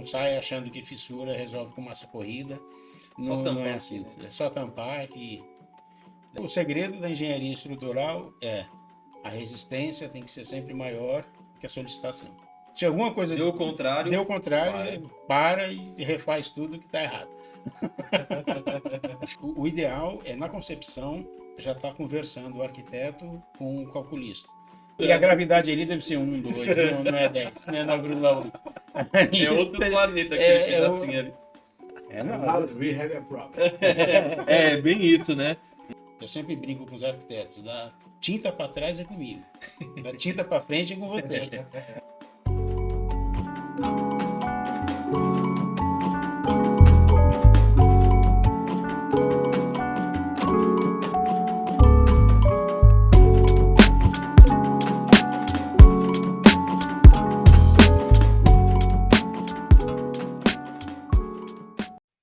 não sai achando que fissura resolve com massa corrida. Só Não, tampar não é aqui, assim. né? É só tampar que... O segredo da engenharia estrutural é a resistência tem que ser sempre maior que a solicitação. Se alguma coisa Deu o contrário. deu o contrário, para e refaz tudo que está errado. O ideal é, na concepção, já estar conversando o arquiteto com o calculista. E a gravidade ali deve ser 1, 2, não é 10, não é 9,8. É outro planeta aquele pedacinho ali. Não, We have a problem. É, bem isso, né? eu sempre brinco com os arquitetos, da tinta para trás é comigo, da tinta para frente é com vocês.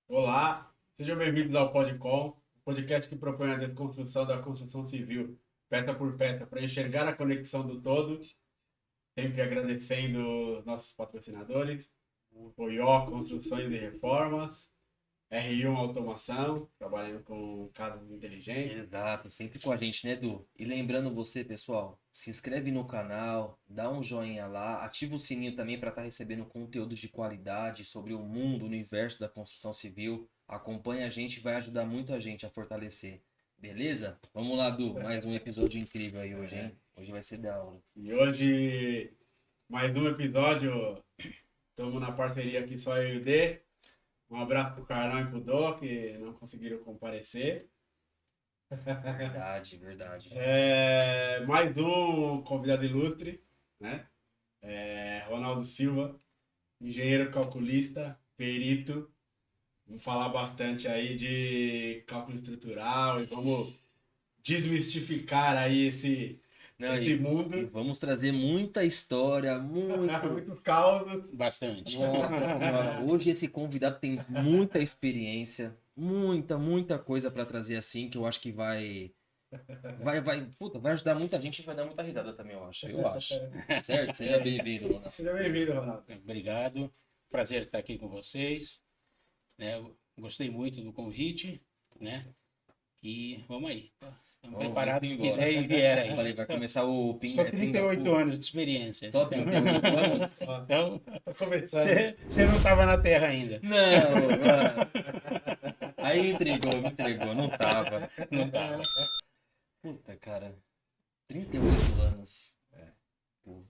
Olá, sejam bem-vindos ao Podcom, podcast que propõe a desconstrução da construção civil, peça por peça, para enxergar a conexão do todo, sempre agradecendo os nossos patrocinadores, OIO Construções e Reformas, R1 Automação, trabalhando com casas inteligentes. Exato, sempre com a gente, né, Edu? E lembrando você, pessoal, se inscreve no canal, dá um joinha lá, ativa o sininho também para estar recebendo conteúdo de qualidade sobre o mundo, o universo da construção civil. Acompanha a gente, vai ajudar muito a gente a fortalecer. Beleza? Vamos lá, Edu. Mais um episódio incrível aí hoje, hein? Hoje vai ser da hora. E hoje, mais um episódio, estamos na parceria aqui só eu e o D. Um abraço pro Carlão e pro Dô, que não conseguiram comparecer. Verdade, verdade. Mais um convidado ilustre, né? Ronaldo Silva, engenheiro calculista, perito. Vamos falar bastante aí de cálculo estrutural e vamos desmistificar aí esse mundo. E vamos trazer muita história, Muitos causos. Bastante. Nossa senhora, hoje esse convidado tem muita experiência, muita coisa para trazer assim, que eu acho que vai ajudar muita gente e vai dar muita risada também, eu acho. Certo? Seja bem-vindo, Ronaldo. Seja bem-vindo, Ronaldo. Obrigado, prazer estar aqui com vocês. Eu gostei muito do convite, né? E vamos aí. Estamos preparados para o que der e vier aí. Falei, vai começar o Só 38 anos de experiência. Só 38 anos? Então, Tá começando. você não estava na Terra ainda. Não, mano. Aí me entregou, não tava. Não estava. Puta, cara, 38 anos. Pô,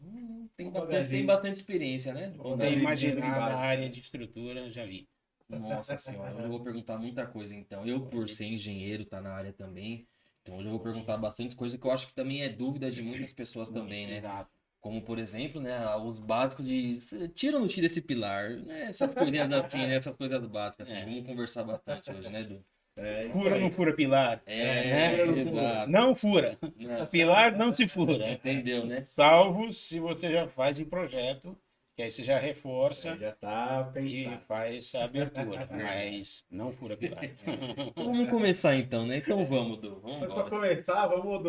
tem bastante experiência, né? Você imaginar na área de estrutura, já vi. Nossa senhora, eu vou perguntar muita coisa então. Eu, por ser engenheiro, tá na área também. Então hoje eu vou perguntar bastante coisa que eu acho que também é dúvida de muitas pessoas também, né? Exato. Como, por exemplo, né, os básicos de tira ou não tira esse pilar, né? Essas coisinhas assim, né? Essas coisas básicas, assim. Vamos conversar bastante hoje, né, Edu? Fura ou não fura pilar? Exato. Não fura. Não. O pilar não se fura. Entendeu, né? Salvo se você já faz em projeto, que aí você já reforça Já tá e pensando. faz a abertura, mas não fura pilar. Vamos começar então, né? Então vamos, Edu. Vamos Mas para embora. começar, vamos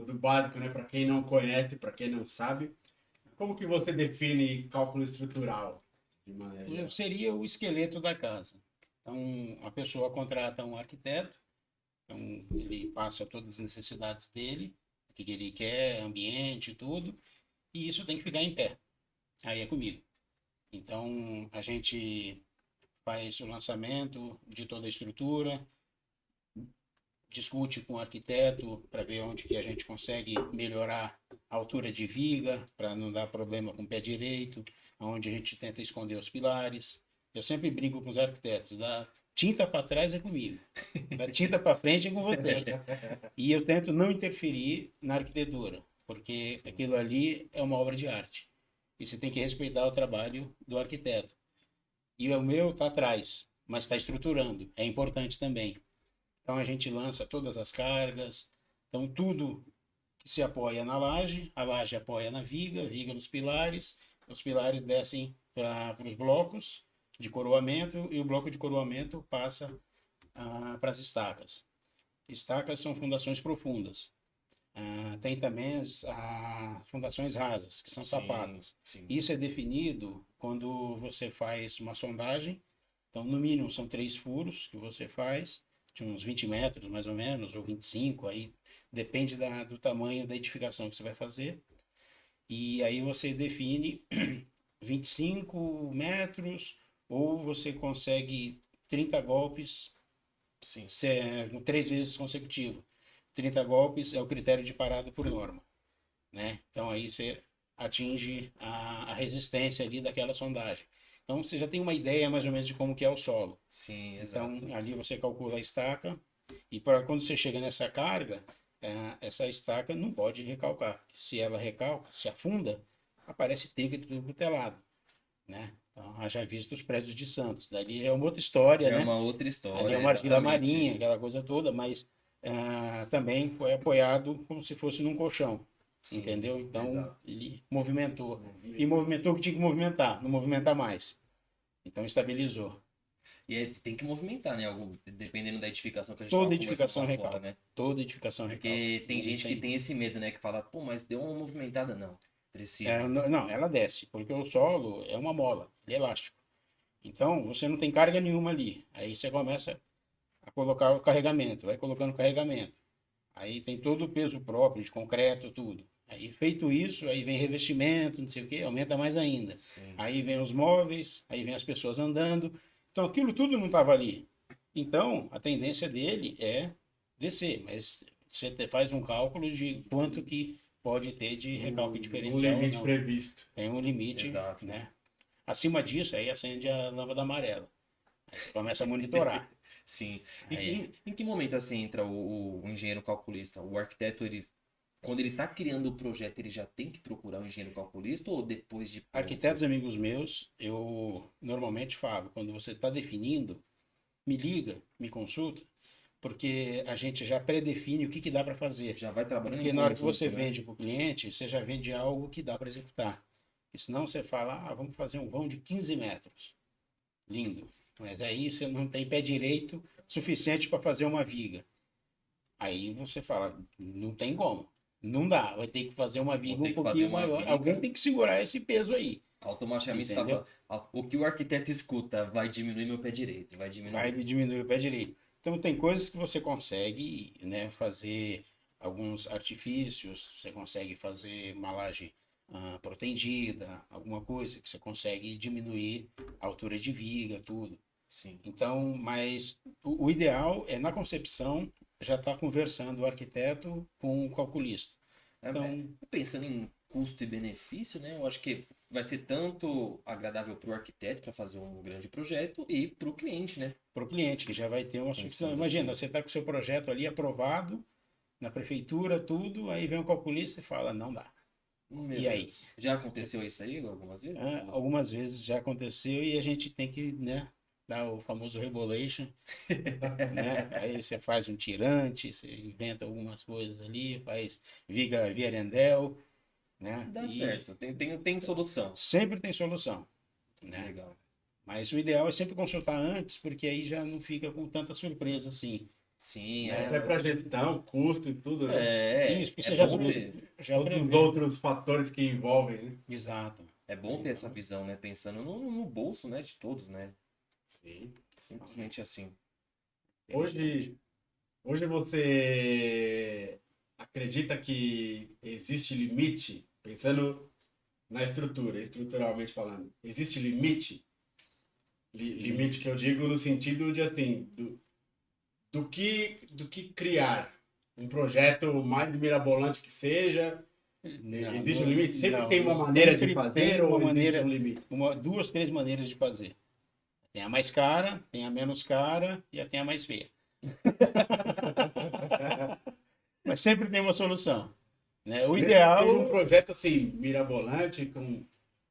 do básico, né? Para quem não conhece, para quem não sabe. Como que você define cálculo estrutural? De maneira geral? Seria o esqueleto da casa. Então, a pessoa contrata um arquiteto, então ele passa todas as necessidades dele, o que ele quer, ambiente e tudo, e isso tem que ficar em pé. Aí é comigo. Então, a gente faz o lançamento de toda a estrutura, discute com o arquiteto para ver onde que a gente consegue melhorar a altura de viga, para não dar problema com o pé direito, onde a gente tenta esconder os pilares. Eu sempre brinco com os arquitetos, da tinta para trás é comigo, da tinta para frente é com vocês. E eu tento não interferir na arquitetura, porque aquilo ali é uma obra de arte. E você tem que respeitar o trabalho do arquiteto. E o meu está atrás, mas está estruturando. É importante também. Então a gente lança todas as cargas. Então tudo que se apoia na laje, a laje apoia na viga, a viga nos pilares, os pilares descem para os blocos de coroamento e o bloco de coroamento passa para as estacas. Estacas são fundações profundas. Tem também as fundações rasas, que são sapatas. Sim. Isso é definido quando você faz uma sondagem. Então, no mínimo, são 3 furos que você faz, de uns 20 metros, mais ou menos, ou 25, aí depende do tamanho da edificação que você vai fazer. E aí você define 25 metros, ou você consegue 30 golpes Sim. 3 vezes consecutivo. 30 golpes é o critério de parada por norma, né? Então aí você atinge a resistência ali daquela sondagem. Então você já tem uma ideia mais ou menos de como que é o solo. Sim, Então exato. ali você calcula a estaca e para quando você chega nessa carga, essa estaca não pode recalcar. Se ela recalca, se afunda, aparece trinca de tudo quanto é lado, né? Então, haja visto os prédios de Santos. Ali é uma outra história, Já é né? uma outra Ali é história, uma argila exatamente. marinha, aquela coisa toda, mas também foi apoiado como se fosse num colchão, Sim, entendeu? Então exato. ele movimentou. E movimentou o que tinha que movimentar, não movimentar mais. Então estabilizou. E tem que movimentar, né? Dependendo da edificação que a gente Toda tava conversando edificação lá fora, recalca. né? Toda edificação recalca. Porque tem Não gente que tem esse medo, né? Que fala, pô, mas deu uma movimentada. Não, precisa. não, ela desce, porque o solo é uma mola, ele é elástico. Então você não tem carga nenhuma ali. Aí você começa a colocar o carregamento, vai colocando o carregamento. Aí tem todo o peso próprio de concreto, tudo. Aí feito isso, aí vem revestimento, não sei o que, aumenta mais ainda. Sim. Aí vem os móveis, aí vem as pessoas andando. Então aquilo tudo não estava ali. Então a tendência dele é descer, mas você faz um cálculo de quanto que pode ter de recalque Um diferencial ou limite não. previsto. Tem um limite, Exato. né? Acima disso, aí acende a lâmpada amarela. Aí você começa a monitorar. Sim. Aí, Em que momento assim entra o engenheiro calculista? O arquiteto, quando ele está criando o projeto, ele já tem que procurar um engenheiro calculista ou depois de pronto? arquitetos amigos meus, eu normalmente falo, quando você está definindo, me liga, me consulta, porque a gente já predefine o que dá para fazer. Já vai trabalhando Porque em na hora que conjunto, você né? vende para o cliente, você já vende algo que dá para executar. E senão você fala, vamos fazer um vão de 15 metros. Lindo. Mas aí você não tem pé direito suficiente para fazer uma viga. Aí você fala, não tem como. Não dá, vai ter que fazer uma viga ter um que fazer pouquinho uma maior. viga. Alguém tem que segurar esse peso aí. Automaticamente Entendeu? estava. O que o arquiteto escuta vai diminuir meu pé direito, vai diminuir. Vai diminuir o pé direito. Então tem coisas que você consegue, né, fazer alguns artifícios, você consegue fazer uma laje protendida, alguma coisa que você consegue diminuir a altura de viga, tudo. Sim. Então, mas o ideal é na concepção já estar conversando o arquiteto com o calculista. Então, Pensando em custo e benefício, né? Eu acho que vai ser tanto agradável para o arquiteto para fazer um grande projeto e para o cliente, né? para o cliente que já vai ter uma solução. Pensando Imagina, assim. você está com o seu projeto ali aprovado na prefeitura, tudo, aí vem o calculista e fala, não dá. Meu E aí? Deus. Já aconteceu isso aí algumas vezes? Algumas vezes já aconteceu e a gente tem que, né, dar o famoso rebolation, né? Aí você faz um tirante, você inventa algumas coisas ali, faz viga Vierendel, né? Dá E certo. Tem solução. sempre tem solução, né? Legal. Mas o ideal é sempre consultar antes, porque aí já não fica com tanta surpresa assim. Sim, Né? Até para gestão, custo e tudo, né? Isso, porque você é já, bom ter, já Todos os prevê. outros fatores que envolvem, né? Exato. é bom ter essa visão, né? Pensando no bolso, né? De todos, né? Sim. Simplesmente assim. Hoje você acredita que existe limite, pensando na estrutura, estruturalmente falando, existe limite? Limite que eu digo no sentido de assim, do que criar um projeto mais mirabolante que seja, existe um limite? Sempre tem uma maneira de sempre fazer tem ou uma existe maneira, um limite? duas, três maneiras de fazer. Tem a mais cara, tem a menos cara e tem a mais feia. Mas sempre tem uma solução. Né? O ideal. Tem um projeto assim, mirabolante, com,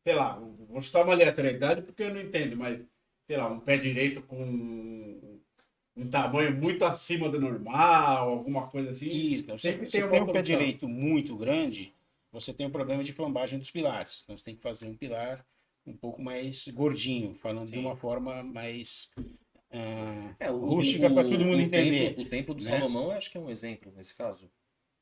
sei lá, vou chutar uma aleatoriedade porque eu não entendo, mas, sei lá, um pé direito com um tamanho muito acima do normal, alguma coisa assim. Isso, sempre você tem uma tem um pé solução. direito muito grande, você tem um problema de flambagem dos pilares. Então você tem que fazer um pilar um pouco mais gordinho, falando de uma forma mais rústica para todo mundo entender. O templo do né? Salomão, eu acho que é um exemplo nesse caso.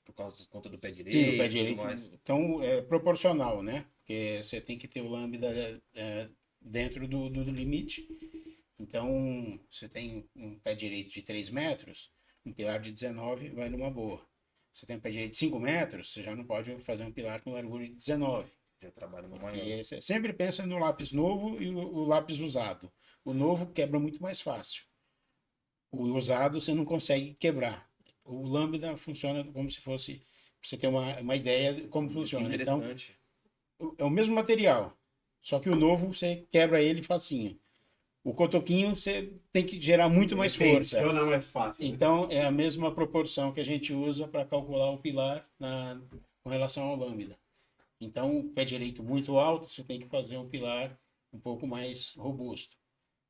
por causa do conta do pé Sim, direito o pé e direito. tudo mais. Então, é proporcional, né? Porque você tem que ter o lambda dentro do limite. Então, você tem um pé direito de 3 metros, um pilar de 19 vai numa boa. Você tem um pé direito de 5 metros, você já não pode fazer um pilar com largura de 19. Já trabalha no Porque maior. você sempre pensa no lápis novo e o lápis usado. O novo quebra muito mais fácil. O usado você não consegue quebrar. O lambda funciona como se fosse, pra você ter uma ideia de como funciona. Então, Interessante. é o mesmo material, só que o novo você quebra ele facinho. O cotoquinho você tem que gerar muito mais força. Funciona mais fácil. Né? Então, é a mesma proporção que a gente usa para calcular o pilar com relação ao lambda. Então, o pé direito muito alto, você tem que fazer um pilar um pouco mais robusto.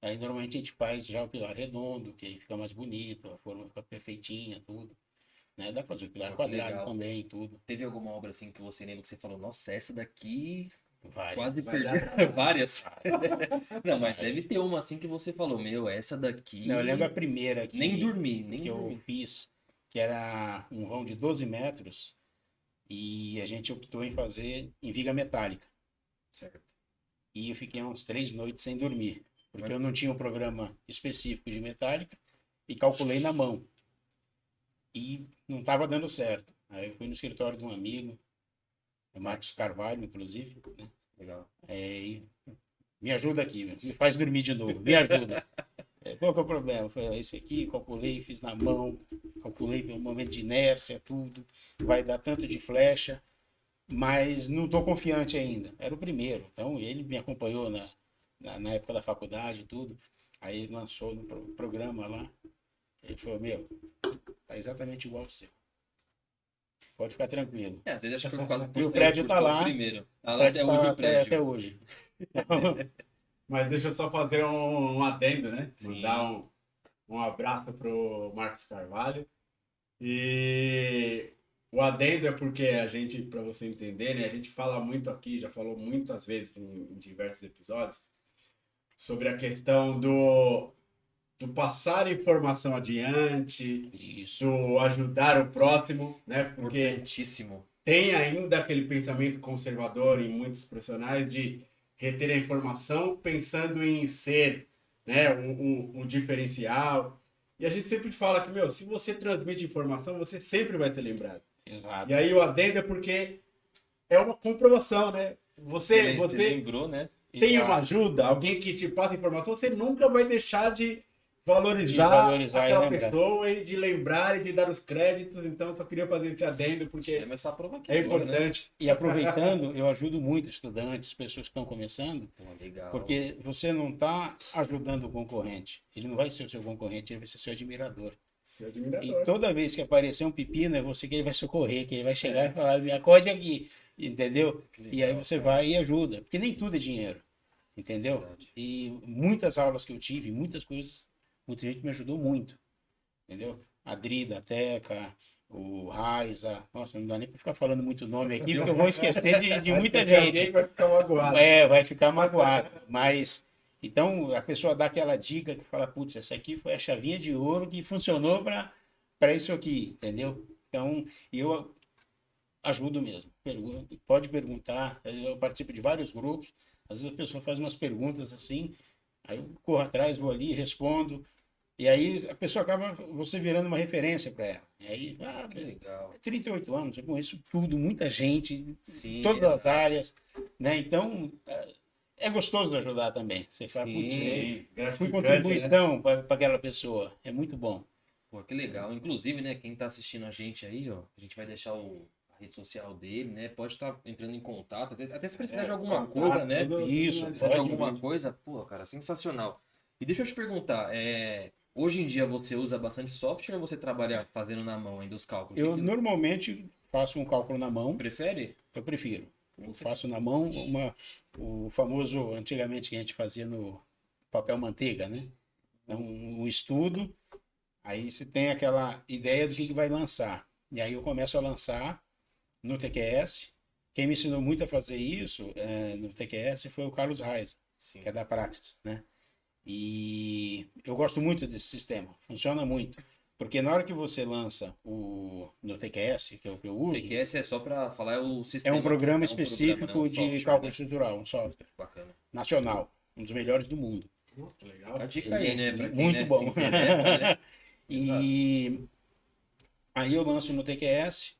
Aí, normalmente, a gente faz já o pilar redondo, que aí fica mais bonito, a forma fica perfeitinha, tudo. Né? Dá para fazer o pilar Pô, que quadrado legal. também, tudo. Teve alguma obra assim que você lembra que você falou, nossa, essa daqui Várias. quase Vai perdi dar várias. Não, mas deve ter uma assim que você falou, meu, essa daqui. Não, eu lembro a primeira Nem dormi, nem que eu dormi. fiz, que era um vão de 12 metros, e a gente optou em fazer em viga metálica. Certo. E eu fiquei uns 3 noites sem dormir, porque eu não tinha um programa específico de metálica e calculei na mão. E não estava dando certo. Aí eu fui no escritório de um amigo, o Marcos Carvalho, inclusive, né? Legal. E me ajuda aqui, me faz dormir de novo, me ajuda. Qual que é o problema? Foi esse aqui, calculei, fiz na mão, calculei pelo momento de inércia, tudo, vai dar tanto de flecha, mas não estou confiante ainda. Era o primeiro, então ele me acompanhou na época da faculdade e tudo, aí ele lançou no programa lá, ele falou, meu, tá exatamente igual ao seu. Pode ficar tranquilo. Às vezes acho que foi por causa E o prédio tá lá. primeiro. Tá O lá prédio até hoje tá o prédio. até hoje. Mas deixa eu só fazer um adendo, né? Sim. Mandar um abraço pro Marcos Carvalho. E o adendo é porque a gente, para você entender, né? A gente fala muito aqui, já falou muitas vezes em diversos episódios, sobre a questão do passar informação adiante, Isso. do ajudar o próximo, né? Porque Importantíssimo. tem ainda aquele pensamento conservador em muitos profissionais de reter a informação pensando em ser, né, um diferencial. E a gente sempre fala que, meu, se você transmite informação, você sempre vai ser lembrado. Exato. E aí o adendo é porque é uma comprovação, né? Você lembrou, né? tem Exato. uma ajuda, alguém que te passa informação, você nunca vai deixar de De valorizar valorizar e aquela lembrar. pessoa e de lembrar e de dar os créditos. Então, eu só queria fazer esse adendo porque Chama essa prova aqui é agora, né? importante. E aproveitando, eu ajudo muito estudantes, pessoas que estão começando, Pô, legal. porque você não está ajudando o concorrente. Ele não vai ser o seu concorrente, ele vai ser seu admirador. Seu E admirador. toda vez que aparecer um pepino, é você que ele vai socorrer, que ele vai chegar e falar, me acorde aqui, entendeu? E aí você vai e ajuda, porque nem tudo é dinheiro, entendeu? Verdade. E muitas aulas que eu tive, muitas coisas, muita gente me ajudou muito, entendeu? A Drida, a Teca, o Raiza, nossa, não dá nem para ficar falando muito nome aqui, porque eu vou esquecer de muita Alguém gente. vai ficar magoado. Vai ficar magoado. Mas, então, a pessoa dá aquela dica que fala, putz, essa aqui foi a chavinha de ouro que funcionou para isso aqui, entendeu? Então, eu ajudo mesmo. Pode perguntar. Eu participo de vários grupos. Às vezes a pessoa faz umas perguntas assim, aí eu corro atrás, vou ali, respondo. E aí a pessoa acaba você virando uma referência para ela. E aí, Que legal. 38 anos, eu conheço tudo, muita gente, Sim, todas as exato. áreas, né? Então, é gostoso ajudar também. Você fala, Sim. putz, fui Gratificante, né? contribuição para aquela pessoa. É muito bom. Pô, que legal. Inclusive, né, quem tá assistindo a gente aí, ó, a gente vai deixar a rede social dele, né? Pode estar entrando em contato, até se precisar de alguma coisa, né? Isso, Precisar de pode alguma mesmo. coisa, pô, cara, sensacional. E deixa eu te perguntar, hoje em dia você usa bastante software ou você trabalha fazendo na mão ainda os cálculos? Eu O que que normalmente faço um cálculo na mão, prefere? eu prefiro. Eu faço na mão o famoso, antigamente, que a gente fazia no papel manteiga, né? Então, um estudo, aí você tem aquela ideia do que vai lançar. E aí eu começo a lançar no TQS. Quem me ensinou muito a fazer isso no TQS foi o Carlos Reis, Sim. que é da Praxis, né? E eu gosto muito desse sistema, funciona muito. Porque na hora que você lança no TQS, que é o que eu uso, TQS é só para falar, é o é sistema. um programa aqui, né? específico programa, né? Um de software, cálculo né? estrutural, um software Bacana. nacional, um dos melhores do mundo. Que legal. A dica aí, né? Pra quem, Muito né, bom. se interessa, né? Exato. E aí eu lanço no TQS,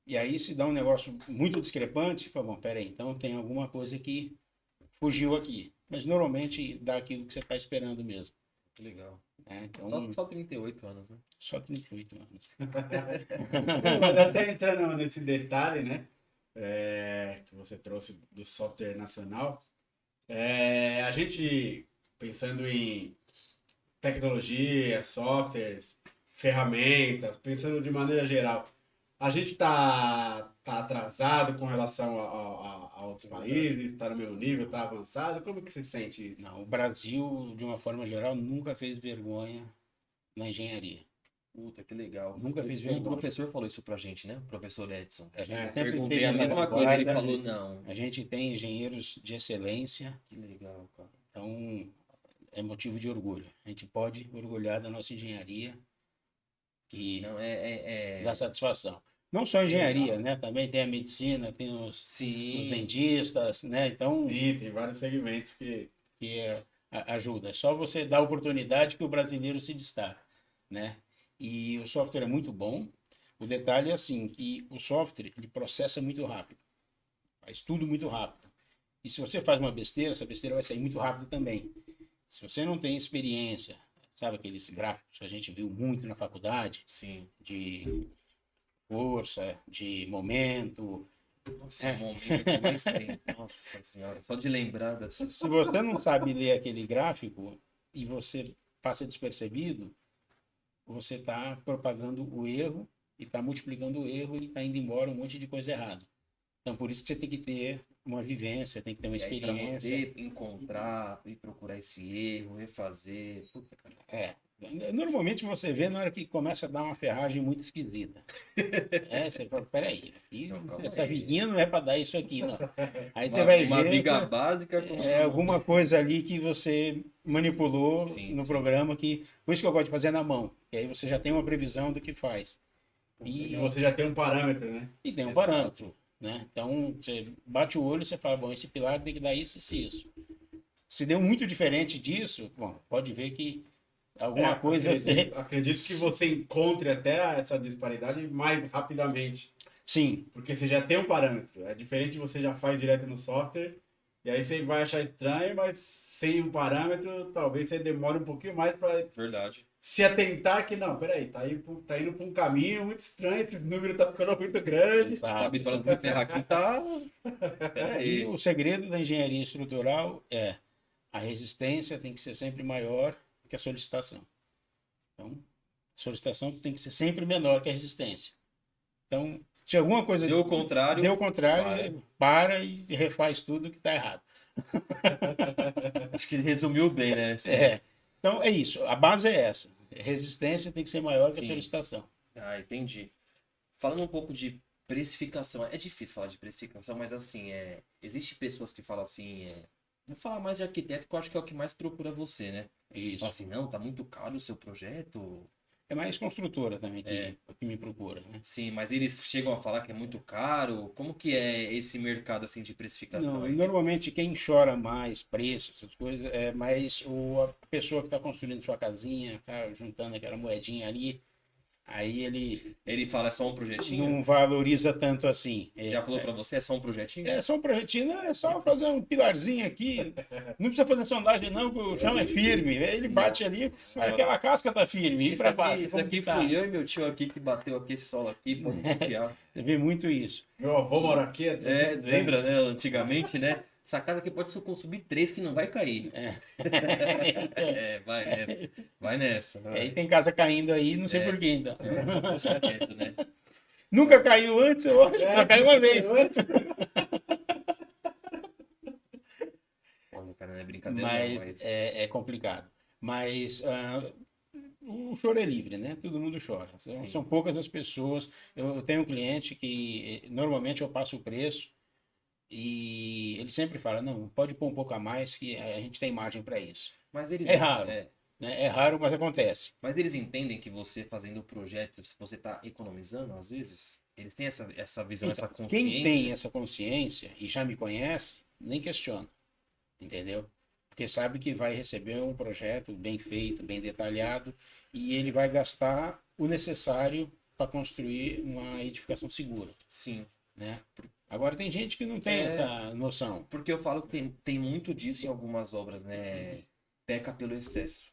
e aí se dá um negócio muito discrepante, você fala, bom, peraí, então tem alguma coisa que fugiu aqui. Mas normalmente dá aquilo que você está esperando mesmo. Que legal. Né? Então, Só 38 anos, né? só 38 anos. Não, mas até entrando nesse detalhe, né? Que você trouxe do software nacional, a gente pensando em tecnologia, softwares, ferramentas, pensando de maneira geral, a gente tá atrasado com relação a outros países, está no mesmo nível, está avançado? Como que você sente isso? Não, o Brasil, de uma forma geral, nunca fez vergonha na engenharia. Puta, que legal. Nunca fez Um vergonha. professor falou isso pra gente, né? O professor Edson. A gente É, sempre Perguntei teve a na mesma coisa, ele vanguarda. falou não. A gente tem engenheiros de excelência, Que legal, cara. então é motivo de orgulho. A gente pode orgulhar da nossa engenharia e Não, dá satisfação. Não só a engenharia, né? Também tem a medicina, tem os Sim. dentistas, né? Então, Sim, tem vários segmentos que... ajuda. É só você dar oportunidade que o brasileiro se destaca, né? E o software é muito bom. O detalhe é assim, que o software ele processa muito rápido. Faz tudo muito rápido. E se você faz uma besteira, essa besteira vai sair muito rápido também. Se você não tem experiência, sabe aqueles gráficos que a gente viu muito na faculdade, Sim. de força, de momento. Nossa, o momento mais tem. Nossa senhora, só de lembrar dessa. Se você não sabe ler aquele gráfico e você passa despercebido, você está propagando o erro e está multiplicando o erro e está indo embora um monte de coisa errada. Então, por isso que você tem que ter uma vivência, tem que ter uma E aí, pra experiência. você encontrar e procurar esse erro, refazer. Puta, cara. Normalmente você vê na hora que começa a dar uma ferragem muito esquisita. Você fala, peraí, Não, calma essa aí. viguinha não é para dar isso aqui, não. Aí você vai Uma ver viga básica com alguma coisa ali que você manipulou Sim, no sim. programa, por isso que eu gosto de fazer na mão, que aí você já tem uma previsão do que faz. E você já tem um parâmetro, né? E tem um Exato. parâmetro, né? Então, você bate o olho e você fala, bom, esse pilar tem que dar isso, isso e isso. Se deu muito diferente disso, bom, pode ver que alguma coisa... Acredito que você encontre até essa disparidade mais rapidamente. Sim, Porque você já tem um parâmetro. É diferente, você já faz direto no software. E aí você vai achar estranho, mas sem um parâmetro, talvez você demore um pouquinho mais para Verdade. se atentar que, não, peraí, tá indo para um caminho muito estranho, esses números estão ficando muito grandes. Essa vitória do desempenhar aqui tá. E Peraí. o segredo da engenharia estrutural é a resistência tem que ser sempre maior que a solicitação. Então, a solicitação tem que ser sempre menor que a resistência. Então, se alguma coisa Deu o contrário. deu o contrário, para e refaz tudo que está errado. Acho que resumiu bem, né? Assim. Então, é isso. A base é essa. A resistência tem que ser maior que a Sim. solicitação. Ah, entendi. Falando um pouco de precificação, é difícil falar de precificação, mas assim, existe pessoas que falam assim, vou falar mais de arquiteto, que eu acho que é o que mais procura você, né? Isso. Fala assim, não, tá muito caro o seu projeto. É mais construtora também que me procura, né? Sim, mas eles chegam a falar que é muito caro. Como que é esse mercado assim de precificação Não, aí? normalmente quem chora mais preço, essas coisas, é mais a pessoa que está construindo sua casinha, está juntando aquela moedinha ali, aí ele Ele fala, é só um projetinho? não valoriza tanto assim. Já falou pra você, é só um projetinho? É só um projetinho, não, é só fazer um pilarzinho aqui. Não precisa fazer sondagem, não, que o chão é firme. Ele bate ali, aquela casca tá firme. E para baixo. Isso aqui fui eu e meu tio aqui que bateu aqui esse solo aqui, pode confiar. Você vê muito isso. Meu avô mora aqui. Lembra, né? Antigamente, né? Essa casa aqui pode consumir 3 que não vai cair. Vai nessa. Vai nessa. Vai. Aí tem casa caindo aí, não sei por quê, então. Deixa quieto, né? Nunca caiu antes, eu acho. Já caiu uma vez. Olha, cara, não é brincadeira, Mas não, mas... é complicado. Mas o choro é livre, né? Todo mundo chora. São poucas as pessoas. Eu tenho um cliente que normalmente eu passo o preço e ele sempre fala, não, pode pôr um pouco a mais que a gente tem margem para isso. Mas eles... É raro. né? É raro, mas acontece. Mas eles entendem que você fazendo o projeto, se você está economizando, às vezes? Eles têm essa visão, essa Então, quem tem consciência? essa consciência e já me conhece, nem questiona, entendeu? Porque sabe que vai receber um projeto bem feito, bem detalhado, e ele vai gastar o necessário para construir uma edificação segura, Sim. né? Agora tem gente que não tem É. essa noção. Porque eu falo que tem muito disso em algumas obras, né? Peca pelo excesso.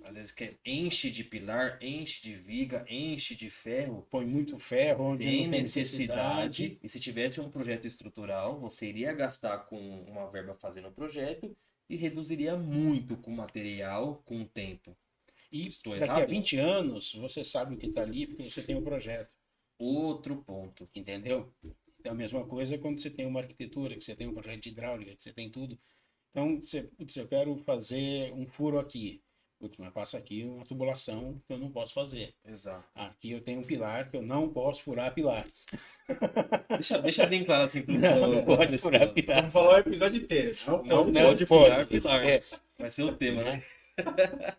Às vezes enche de pilar, enche de viga, enche de ferro, Põe muito ferro onde tem não tem necessidade. necessidade. E se tivesse um projeto estrutural, você iria gastar com uma verba fazendo o projeto e reduziria muito com material, com o tempo. E Estou daqui a errado? 20 anos, você sabe o que está ali porque você tem o projeto, Outro ponto. entendeu? Então, a mesma coisa quando você tem uma arquitetura, que você tem um projeto de hidráulica, que você tem tudo. Então, você, putz, eu quero fazer um furo aqui. Putz, mas passa aqui uma tubulação que eu não posso fazer. Exato. Aqui eu tenho um pilar que eu não posso furar pilar. Deixa bem claro assim pro Não pode furar pilar. Vamos falar o episódio inteiro. Não Não pode pode, furar pilar. esquece. Vai ser o tema, né?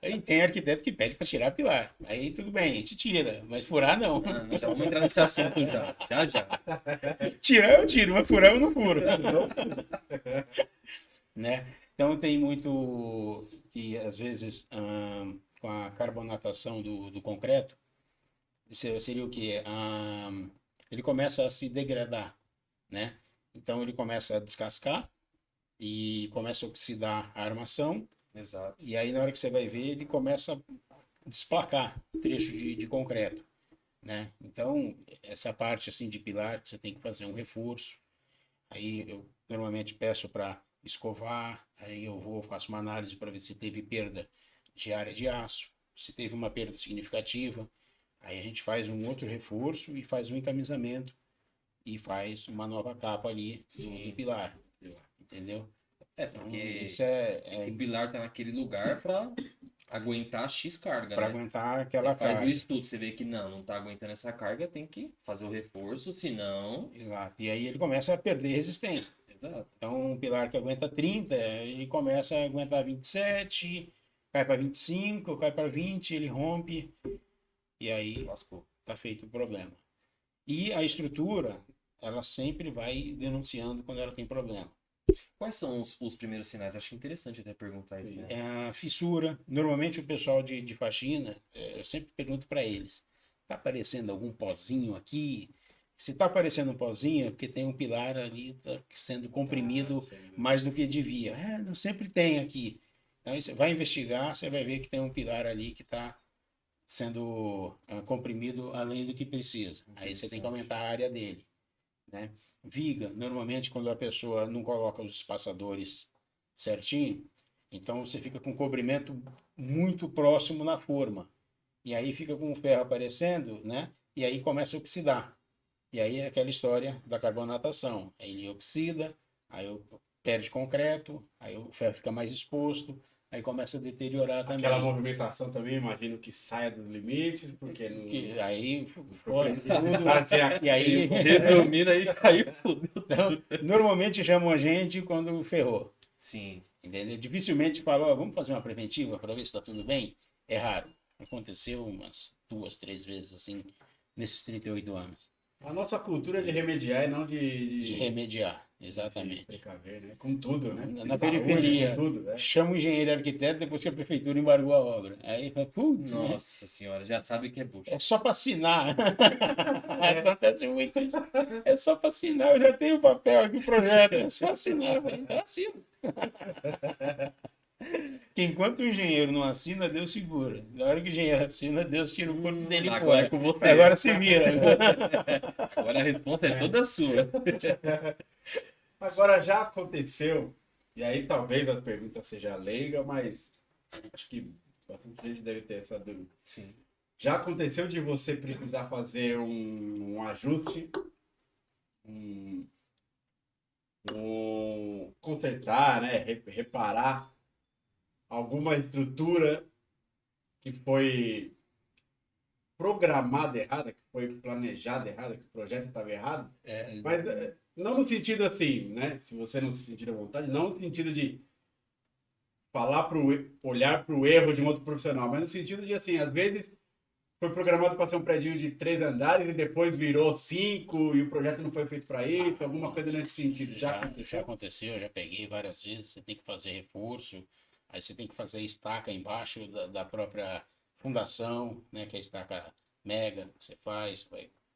Aí tem arquiteto que pede para tirar pilar. Aí tudo bem, a gente tira, mas furar não. Ah, já vamos entrar nesse assunto já. Já. Tirar eu tiro, mas furar eu não furo. Né? Então tem muito que às vezes com a carbonatação do concreto, seria o quê? Ele começa a se degradar, né? Então ele começa a descascar e começa a oxidar a armação, Exato. e aí na hora que você vai ver ele começa a desplacar trecho de concreto, né? Então essa parte assim de pilar que você tem que fazer um reforço, aí eu normalmente peço para escovar, aí eu vou, faço uma análise para ver se teve perda de área de aço, se teve uma perda significativa, aí a gente faz um outro reforço e faz um encamisamento e faz uma nova capa ali do Sim. pilar, entendeu? É, Então, porque isso esse pilar tá naquele lugar para aguentar X carga, para né? aguentar aquela Você faz carga. do estudo, você vê que não tá aguentando essa carga, tem que fazer o reforço, senão... Exato. E aí ele começa a perder resistência. Exato. Então, um pilar que aguenta 30, ele começa a aguentar 27, cai para 25, cai para 20, ele rompe, e aí Lascou. está feito o problema. E a estrutura, ela sempre vai denunciando quando ela tem problema. Quais são os primeiros sinais? Acho interessante até perguntar isso, né? É a fissura. Normalmente o pessoal de faxina, eu sempre pergunto para eles, está aparecendo algum pozinho aqui? Se está aparecendo um pozinho, é porque tem um pilar ali tá sendo comprimido mais do que devia. Não sempre tem aqui. Então você vai investigar, você vai ver que tem um pilar ali que está sendo comprimido além do que precisa. Aí você tem que aumentar a área dele, né? Viga, normalmente quando a pessoa não coloca os espaçadores certinho, então você fica com cobrimento muito próximo na forma. E aí fica com o ferro aparecendo, né? E aí começa a oxidar. E aí é aquela história da carbonatação. Aí ele oxida, aí perde concreto, aí o ferro fica mais exposto, aí começa a deteriorar também. Aquela movimentação também, imagino que saia dos limites, porque não... Aí fora tudo. E E aí, Resumindo aí fudeu. então, normalmente chamam a gente quando ferrou. Sim. Entendeu? Dificilmente falam, ó, vamos fazer uma preventiva para ver se está tudo bem. É raro. Aconteceu umas 2, 3 vezes assim, nesses 38 anos. A nossa cultura é de remediar e não De remediar, de exatamente. precaver, né? Com tudo, né? Na Saúde, periferia, com tudo, né? chama o engenheiro arquiteto depois que a prefeitura embargou a obra. Aí fala, putz, né? Nossa senhora, já sabe que é bucha. É só para assinar. Acontece muito isso. É só para assinar, eu já tenho o papel aqui, o projeto, é só assinar. Eu assino. Que enquanto o engenheiro não assina, Deus segura. Na hora que o engenheiro assina, Deus tira o corpo dele Agora fora. é com você. Agora se vira. Agora a resposta é toda sua. Agora já aconteceu, e aí talvez as perguntas sejam leigas, mas acho que bastante gente deve ter essa dúvida. Sim. Já aconteceu de você precisar fazer um ajuste, consertar, né? Reparar alguma estrutura que foi programada errada, que foi planejada errada, que o projeto estava errado? Mas não no sentido assim, né? Se você não se sentir à vontade, não no sentido de falar olhar para o erro de um outro profissional, mas no sentido de, assim, às vezes foi programado para ser um prédio de 3 andares e depois virou 5 e o projeto não foi feito para isso, alguma coisa nesse sentido. Já Já aconteceu? aconteceu, já peguei várias vezes. Você tem que fazer reforço, aí você tem que fazer estaca embaixo da própria fundação, né? Que é a estaca mega que você faz,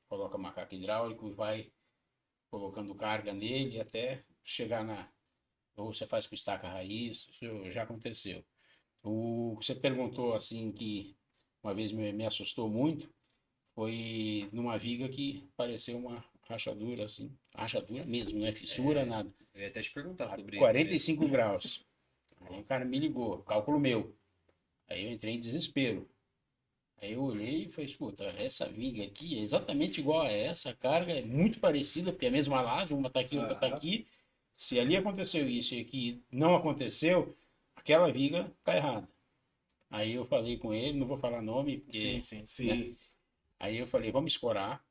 coloca macaco hidráulico e vai colocando carga nele até chegar na. Ou você faz com estaca raiz, isso já aconteceu. O que você perguntou, assim, que uma vez me assustou muito, foi numa viga que pareceu uma rachadura, assim, rachadura mesmo, não é fissura, nada. Eu ia até te perguntar sobre isso. 45 graus. Aí o cara me ligou, cálculo meu. Aí eu entrei em desespero. Aí eu olhei e falei, escuta, essa viga aqui é exatamente igual a essa, a carga é muito parecida, porque é a mesma laje, uma tá aqui, outra tá aqui. Se ali aconteceu isso e aqui não aconteceu, aquela viga tá errada. Aí eu falei com ele, não vou falar nome, porque... Sim, sim. Sim. Aí eu falei, vamos escorar,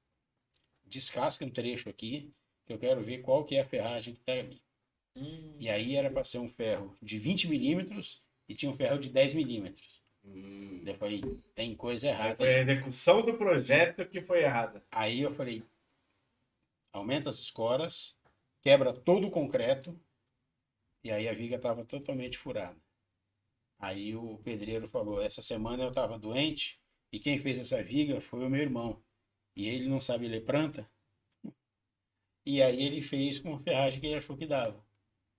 descasca um trecho aqui, que eu quero ver qual que é a ferragem que tá ali. E aí era para ser um ferro de 20 milímetros e tinha um ferro de 10 milímetros. Eu falei, tem coisa Aí errada. foi a execução do projeto que foi errada. Aí eu falei, aumenta as escoras, quebra todo o concreto, e aí a viga estava totalmente furada. Aí o pedreiro falou, essa semana eu estava doente, e quem fez essa viga foi o meu irmão. E ele não sabe ler planta, e aí ele fez com a ferragem que ele achou que dava.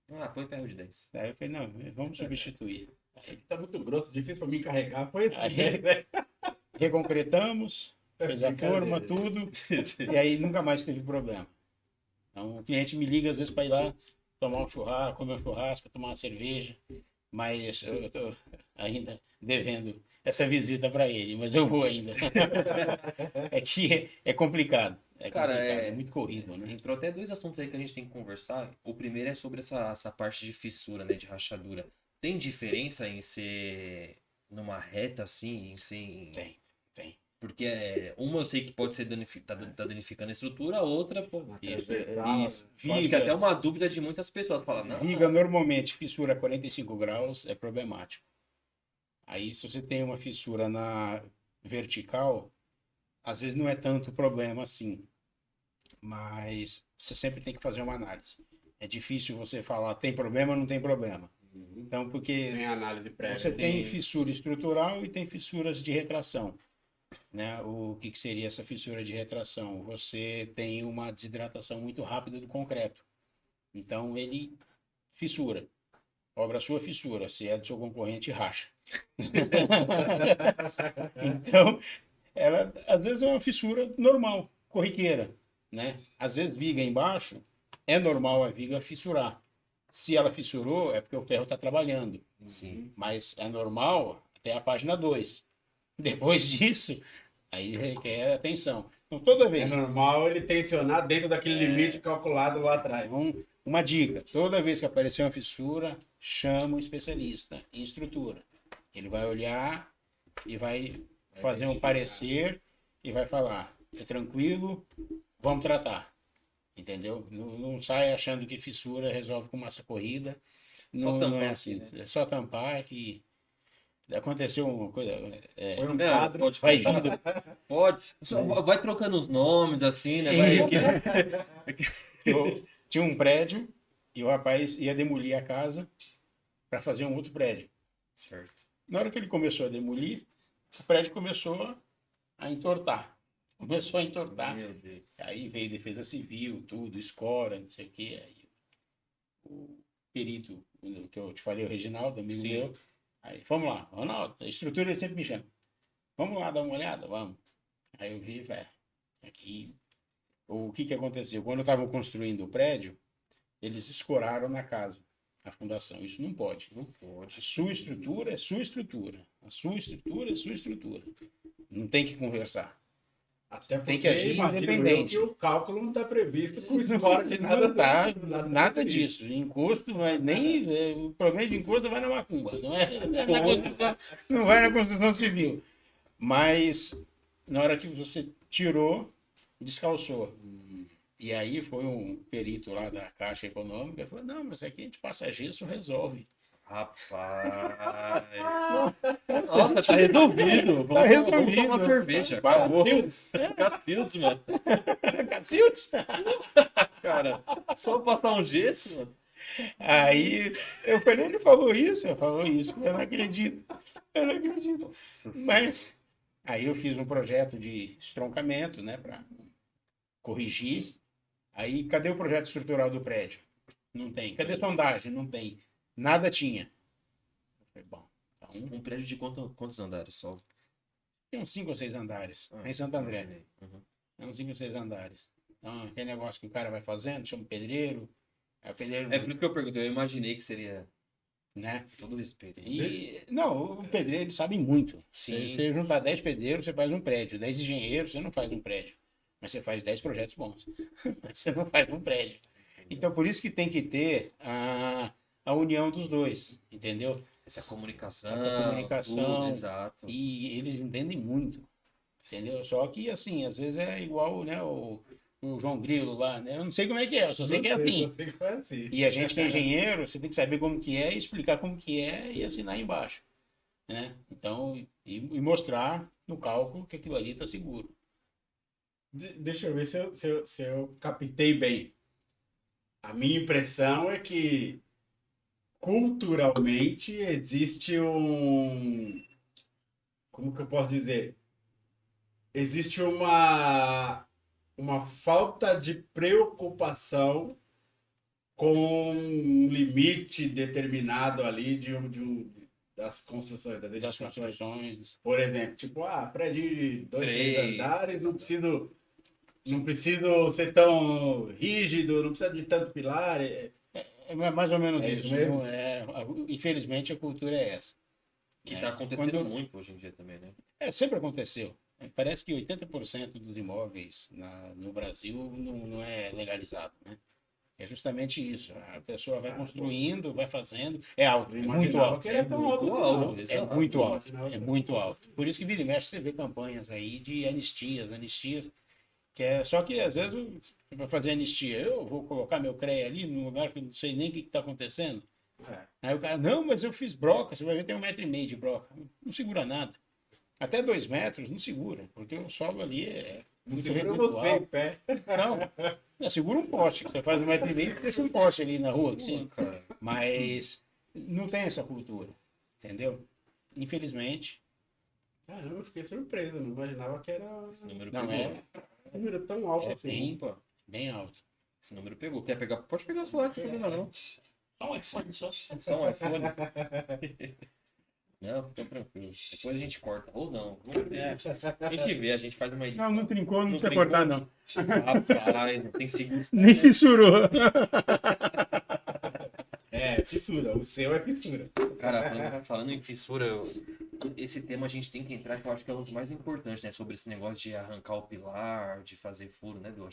Ah, põe ferro de 10. Aí eu falei, não, vamos substituir. Isso aqui tá muito grosso, difícil para mim carregar. Foi esse Aí- né? Reconcretamos, fez a forma, Brincadeira. tudo, e aí nunca mais teve problema. Então o cliente me liga às vezes para ir lá tomar um churrasco, comer um churrasco, tomar uma cerveja, mas eu estou ainda devendo essa visita para ele, mas eu vou ainda. É que é complicado. É Cara, complicado, é muito corrido, né? Entrou até dois assuntos aí que a gente tem que conversar. O primeiro é sobre essa parte de fissura, né? De rachadura. Tem diferença em ser numa reta assim, em ser. Tem, tem. Porque uma eu sei que pode ser tá danificando a estrutura, a outra, pô. transversal, Isso. Acho que até uma dúvida de muitas pessoas. Fala, não, Viga normalmente, fissura a 45 graus é problemático. Aí se você tem uma fissura na vertical, às vezes não é tanto problema assim. Mas você sempre tem que fazer uma análise. É difícil você falar tem problema ou não tem problema. Então, porque Sem análise prévia. você tem fissura estrutural e tem fissuras de retração. Né? O que seria essa fissura de retração? Você tem uma desidratação muito rápida do concreto. Então, ele fissura. Obra sua fissura. Se é do seu concorrente, racha. Então, ela às vezes é uma fissura normal, corriqueira. Né? Às vezes, viga embaixo, é normal a viga fissurar. Se ela fissurou, é porque o ferro está trabalhando. sim. Mas é normal até a página 2. Depois disso, aí requer atenção. Então, toda É vez. normal ele tensionar dentro daquele limite calculado lá atrás. Então, uma dica: toda vez que aparecer uma fissura, chama um especialista em estrutura. Ele vai olhar e vai fazer um parecer e vai falar: é tranquilo, vamos tratar. Entendeu? Não sai achando que fissura resolve com massa corrida. Só Não, tampar não é aqui, assim. né? É só tampar que aconteceu uma coisa. Foi um Não, quadro. pode Vai contar. vindo. Pode. Só vai trocando os nomes, assim, né? Tinha um prédio e o rapaz ia demolir a casa para fazer um outro prédio. Certo. Na hora que ele começou a demolir, o prédio começou a entortar. Começou a entortar. Meu Deus. Aí veio defesa civil, tudo, escora, não sei o quê. Aí o perito, o que eu te falei, o Reginaldo, amigo Sim. meu, aí, vamos lá, Ronaldo, a estrutura ele sempre me chama. Vamos lá dar uma olhada? Vamos. Aí eu vi, velho, aqui, o que aconteceu? Quando estavam construindo o prédio, eles escoraram na casa, a fundação. Isso não pode. Não pode. A sua estrutura é sua estrutura. A sua estrutura é sua estrutura. Não tem que conversar. Até Tem que porque, agir imagino independente. eu que o cálculo não está previsto com score de nada. Não tá, nada disso. Encosto, não é nem. O problema de encosto vai na macumba. Não vai na construção civil. Mas na hora que você tirou, descalçou. E aí foi um perito lá da Caixa Econômica e falou: não, mas aqui a gente passa gesso, resolve. Rapaz. Nossa, tá resolvido. Vamos tomar uma cerveja. Acabou. Cacildes, mano. Cacildes? Cara, só passar um gesso, mano. Aí eu falei, ele falou isso, eu não acredito. Eu não acredito. Nossa Mas aí eu fiz um projeto de estroncamento, né, para corrigir. Aí cadê o projeto estrutural do prédio? Não tem. Cadê sondagem? Não tem. Nada tinha. Eu falei, bom, então Um prédio de quantos andares só? tem uns 5 ou 6 andares. Em Santo André. Imaginei. Uhum. É uns 5 ou 6 andares. Então, aquele negócio que o cara vai fazendo, chama o pedreiro. Aí o pedreiro, É por isso que eu perguntei, eu imaginei que seria né? com todo respeito. E, não, o pedreiro, eles sabem muito. Sim. Você juntar 10 pedreiros, você faz um prédio. 10 engenheiros, você não faz um prédio. Mas você faz 10 projetos bons. Mas você não faz um prédio. Então, por isso que tem que ter a união dos dois, entendeu? Essa comunicação. Comunicação. Exato. E eles entendem muito, entendeu? Só que, assim, às vezes é igual, né, o João Grilo lá, né? Eu não sei como é que é, eu só sei que é assim. Só sei que foi assim. E a gente que é engenheiro, você tem que saber como que é, explicar como que é e assinar embaixo, né? Então, e mostrar no cálculo que aquilo ali está seguro. Deixa eu ver se eu captei bem. A minha impressão é que culturalmente existe um. Como que eu posso dizer? Existe uma falta de preocupação com um limite determinado ali das construções, das Das edificações. construções, Por exemplo, tipo, prédio de 2, 3 Três. andares, não preciso ser tão rígido, não precisa de tanto pilar. é mais ou menos É isso. isso mesmo? Infelizmente, a cultura é essa. Que né? tá acontecendo Quando- muito hoje em dia também, né? Sempre aconteceu. Parece que 80% dos imóveis no Brasil não é legalizado, né? É justamente isso. A pessoa vai construindo, vai fazendo. É alto, Eu é muito imaginava alto. que era tão alto. muito assim, alto, não. exato. É muito Eu alto, imaginava é que muito era alto. Por isso que vira e mexe, você vê campanhas aí de anistias, que é só que às vezes você vai fazer anistia, eu vou colocar meu CREA ali num lugar que eu não sei nem o que está acontecendo. É. Aí o cara, não, mas eu fiz broca, você vai ver tem 1,5 metro de broca. Não segura nada. Até 2 metros não segura, porque o solo ali é Não muito segura residual. você em pé. Não, segura um poste, você faz 1,5 metro, deixa um poste ali na rua, assim. Cara, Mas não tem essa cultura, entendeu? Infelizmente, Caramba, eu fiquei surpreso. Não imaginava que era esse número não pegou. um número tão alto é assim. bem, bem alto. Esse número pegou. Quer pegar? Pode pegar o celular, não tem problema não. Só um iPhone só. Só um iPhone. Não, fica tranquilo. Depois a gente corta. Ou não. Vamos ver. A gente vê, a gente faz uma edição. Não trincou, não precisa trincou? cortar, não. Rapaz, não tem seguro. Nem fissurou. É, fissura. O seu é fissura. Cara, falando em fissura, esse tema a gente tem que entrar, que eu acho que é um dos mais importantes, né? Sobre esse negócio de arrancar o pilar, de fazer furo, né, Edu?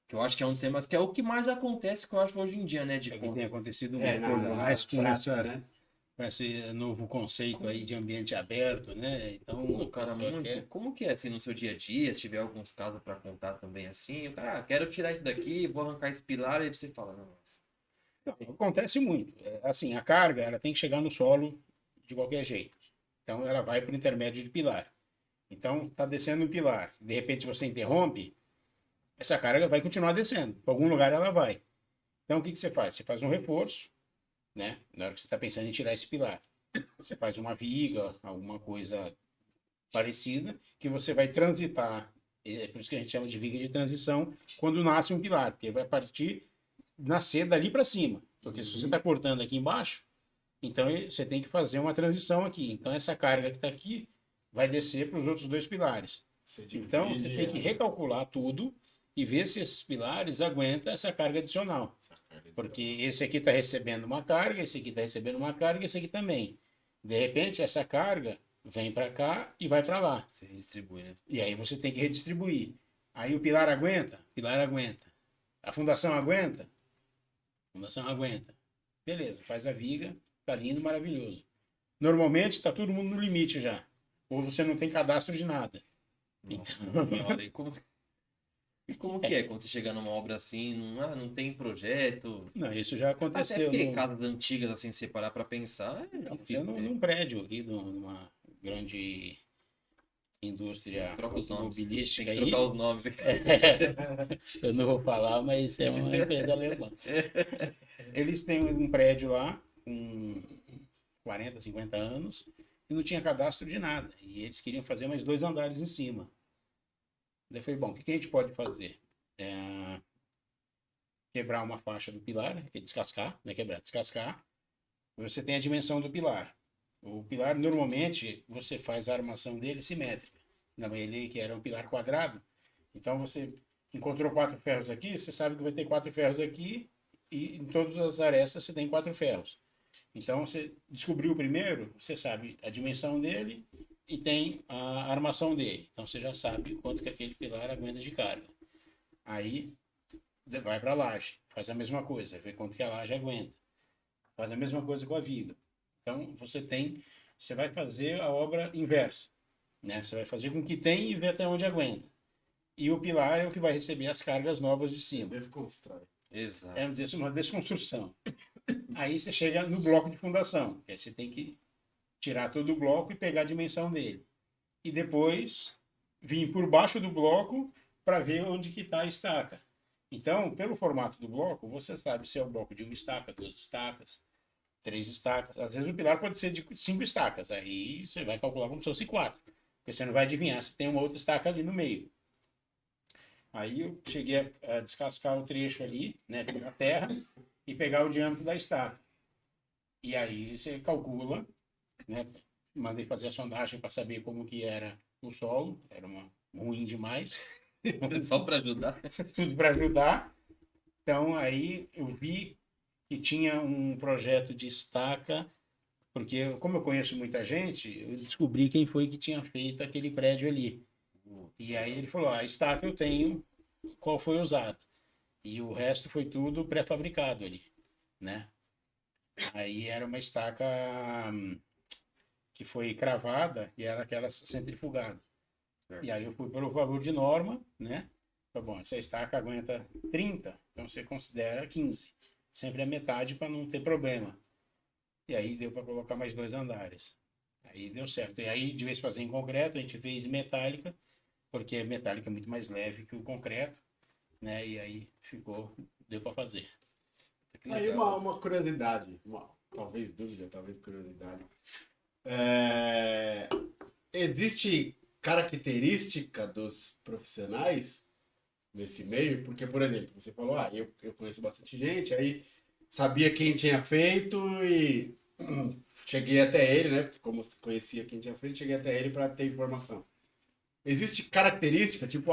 Que eu acho que é um dos temas que é o que mais acontece, que eu acho hoje em dia, né? De É que tem acontecido É, muito, na mais com prática, essa, né? com esse novo conceito aí de ambiente aberto, né? Então, Pô, cara, a pessoa muito. quer- Como que é assim no seu dia a dia? Se tiver alguns casos pra contar também assim, o cara, quero tirar isso daqui, vou arrancar esse pilar, aí você fala, não, mas... Não, acontece muito. Assim, a carga ela tem que chegar no solo de qualquer jeito. Então, ela vai por intermédio de pilar. Então, está descendo um pilar. De repente, você interrompe, essa carga vai continuar descendo. Para algum lugar ela vai. Então, o que você faz? Você faz um reforço, né? Na hora que você está pensando em tirar esse pilar. Você faz uma viga, alguma coisa parecida, que você vai transitar. É por isso que a gente chama de viga de transição, quando nasce um pilar, porque vai partir, nascer dali para cima. Porque se você está cortando aqui embaixo, então você tem que fazer uma transição aqui. Então essa carga que está aqui vai descer para os outros 2 pilares. Então você tem que recalcular tudo e ver se esses pilares aguentam essa carga adicional. Porque esse aqui está recebendo uma carga, esse aqui está recebendo uma carga, esse aqui também. De repente, essa carga vem para cá e vai para lá. Você redistribui, né? E aí você tem que redistribuir. Aí o pilar aguenta? Pilar aguenta. A fundação aguenta? Fundação aguenta. Beleza, faz a viga, tá lindo, maravilhoso. Normalmente está todo mundo no limite já. Ou você não tem cadastro de nada. Nossa Então, senhora, e como... Como que é quando você chega numa obra assim, não tem projeto? Não, isso já Até aconteceu. porque casas antigas, assim, se você parar pra pensar, é Não, você difícil ter. num prédio aqui, numa grande indústria Troca os nomes. Tem automobilística que aí, trocar os nomes. eu não vou falar, mas é uma empresa alemã. Eles têm um prédio lá com 40, 50 anos e não tinha cadastro de nada. E eles queriam fazer mais 2 andares em cima. Daí eu falei, bom, o que a gente pode fazer? Quebrar uma faixa do pilar, que é descascar, não é quebrar, descascar. Você tem a dimensão do pilar. O pilar, normalmente, você faz a armação dele simétrica. Não, ele que era um pilar quadrado. Então, você encontrou 4 ferros aqui, você sabe que vai ter 4 ferros aqui e em todas as arestas você tem 4 ferros. Então, você descobriu o primeiro, você sabe a dimensão dele e tem a armação dele. Então, você já sabe quanto que aquele pilar aguenta de carga. Aí, vai para a laje, faz a mesma coisa, vê quanto que a laje aguenta. Faz a mesma coisa com a viga. Então, você vai fazer a obra inversa, né? Você vai fazer com que tem e ver até onde aguenta. E o pilar é o que vai receber as cargas novas de cima. Desconstrói. Exato. Vamos dizer assim, uma desconstrução. Aí você chega no bloco de fundação, que aí você tem que tirar todo o bloco e pegar a dimensão dele. E depois vir por baixo do bloco para ver onde que está a estaca. Então, pelo formato do bloco, você sabe se é o bloco de 1 estaca, 2 estacas, 3 estacas. Às vezes o pilar pode ser de 5 estacas. Aí você vai calcular como se fosse 4. Porque você não vai adivinhar se tem uma outra estaca ali no meio. Aí eu cheguei a descascar o trecho ali, né, da terra, e pegar o diâmetro da estaca. E aí você calcula, né, mandei fazer a sondagem para saber como que era o solo, era ruim demais. Só para ajudar. Tudo para ajudar. Então aí eu vi que tinha um projeto de estaca, porque como eu conheço muita gente, eu descobri quem foi que tinha feito aquele prédio ali. E aí ele falou, a estaca eu tenho, qual foi usada. E o resto foi tudo pré-fabricado ali, né? Aí era uma estaca que foi cravada e era aquela centrifugada. E aí eu fui pelo valor de norma, né? Tá bom, essa estaca aguenta 30, então você considera 15. Sempre a metade para não ter problema. E aí deu para colocar mais 2 andares. Aí deu certo. E aí, de vez em fazer em concreto, a gente fez metálica, porque a metálica é muito mais leve que o concreto, né? E aí deu para fazer. Aí uma curiosidade, talvez dúvida, talvez curiosidade. Existe característica dos profissionais nesse meio? Porque, por exemplo, você falou, eu conheço bastante gente, aí sabia quem tinha feito e cheguei até ele, né? Como conhecia quem tinha feito, cheguei até ele para ter informação. Existe característica, tipo,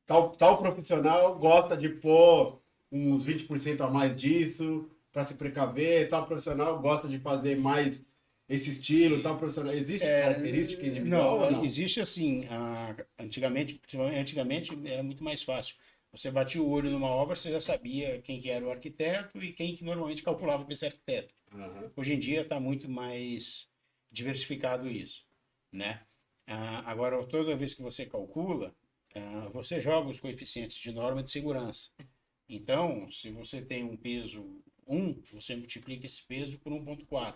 tal profissional gosta de pôr uns 20% a mais disso para se precaver, tal profissional gosta de fazer mais esse estilo, tal profissional. Existe característica individual ou não? Existe assim, antigamente era muito mais fácil. Você batia o olho numa obra, você já sabia quem que era o arquiteto e quem que normalmente calculava para esse arquiteto. Uhum. Hoje em dia está muito mais diversificado isso, né? Agora, toda vez que você calcula, você joga os coeficientes de norma de segurança. Então, se você tem um peso 1, você multiplica esse peso por 1,4.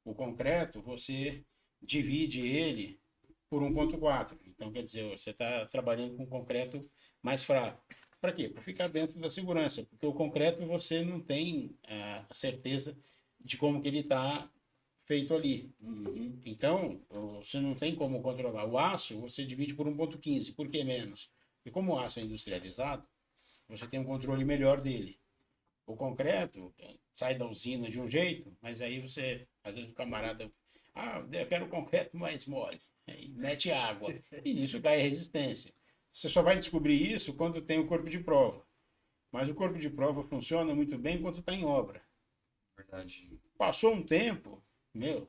O concreto, você divide ele por 1,4. Então, quer dizer, você está trabalhando com concreto mais fraco. Para quê? Para ficar dentro da segurança. Porque o concreto você não tem a certeza de como que ele está feito ali. Uhum. Então, você não tem como controlar. O aço, você divide por 1,15. Por que menos? E como o aço é industrializado, você tem um controle melhor dele. O concreto sai da usina de um jeito, mas aí você, às vezes o camarada, eu quero concreto mais mole, aí mete água, e nisso cai a resistência. Você só vai descobrir isso quando tem o corpo de prova. Mas o corpo de prova funciona muito bem enquanto está em obra. Verdade. Passou um tempo,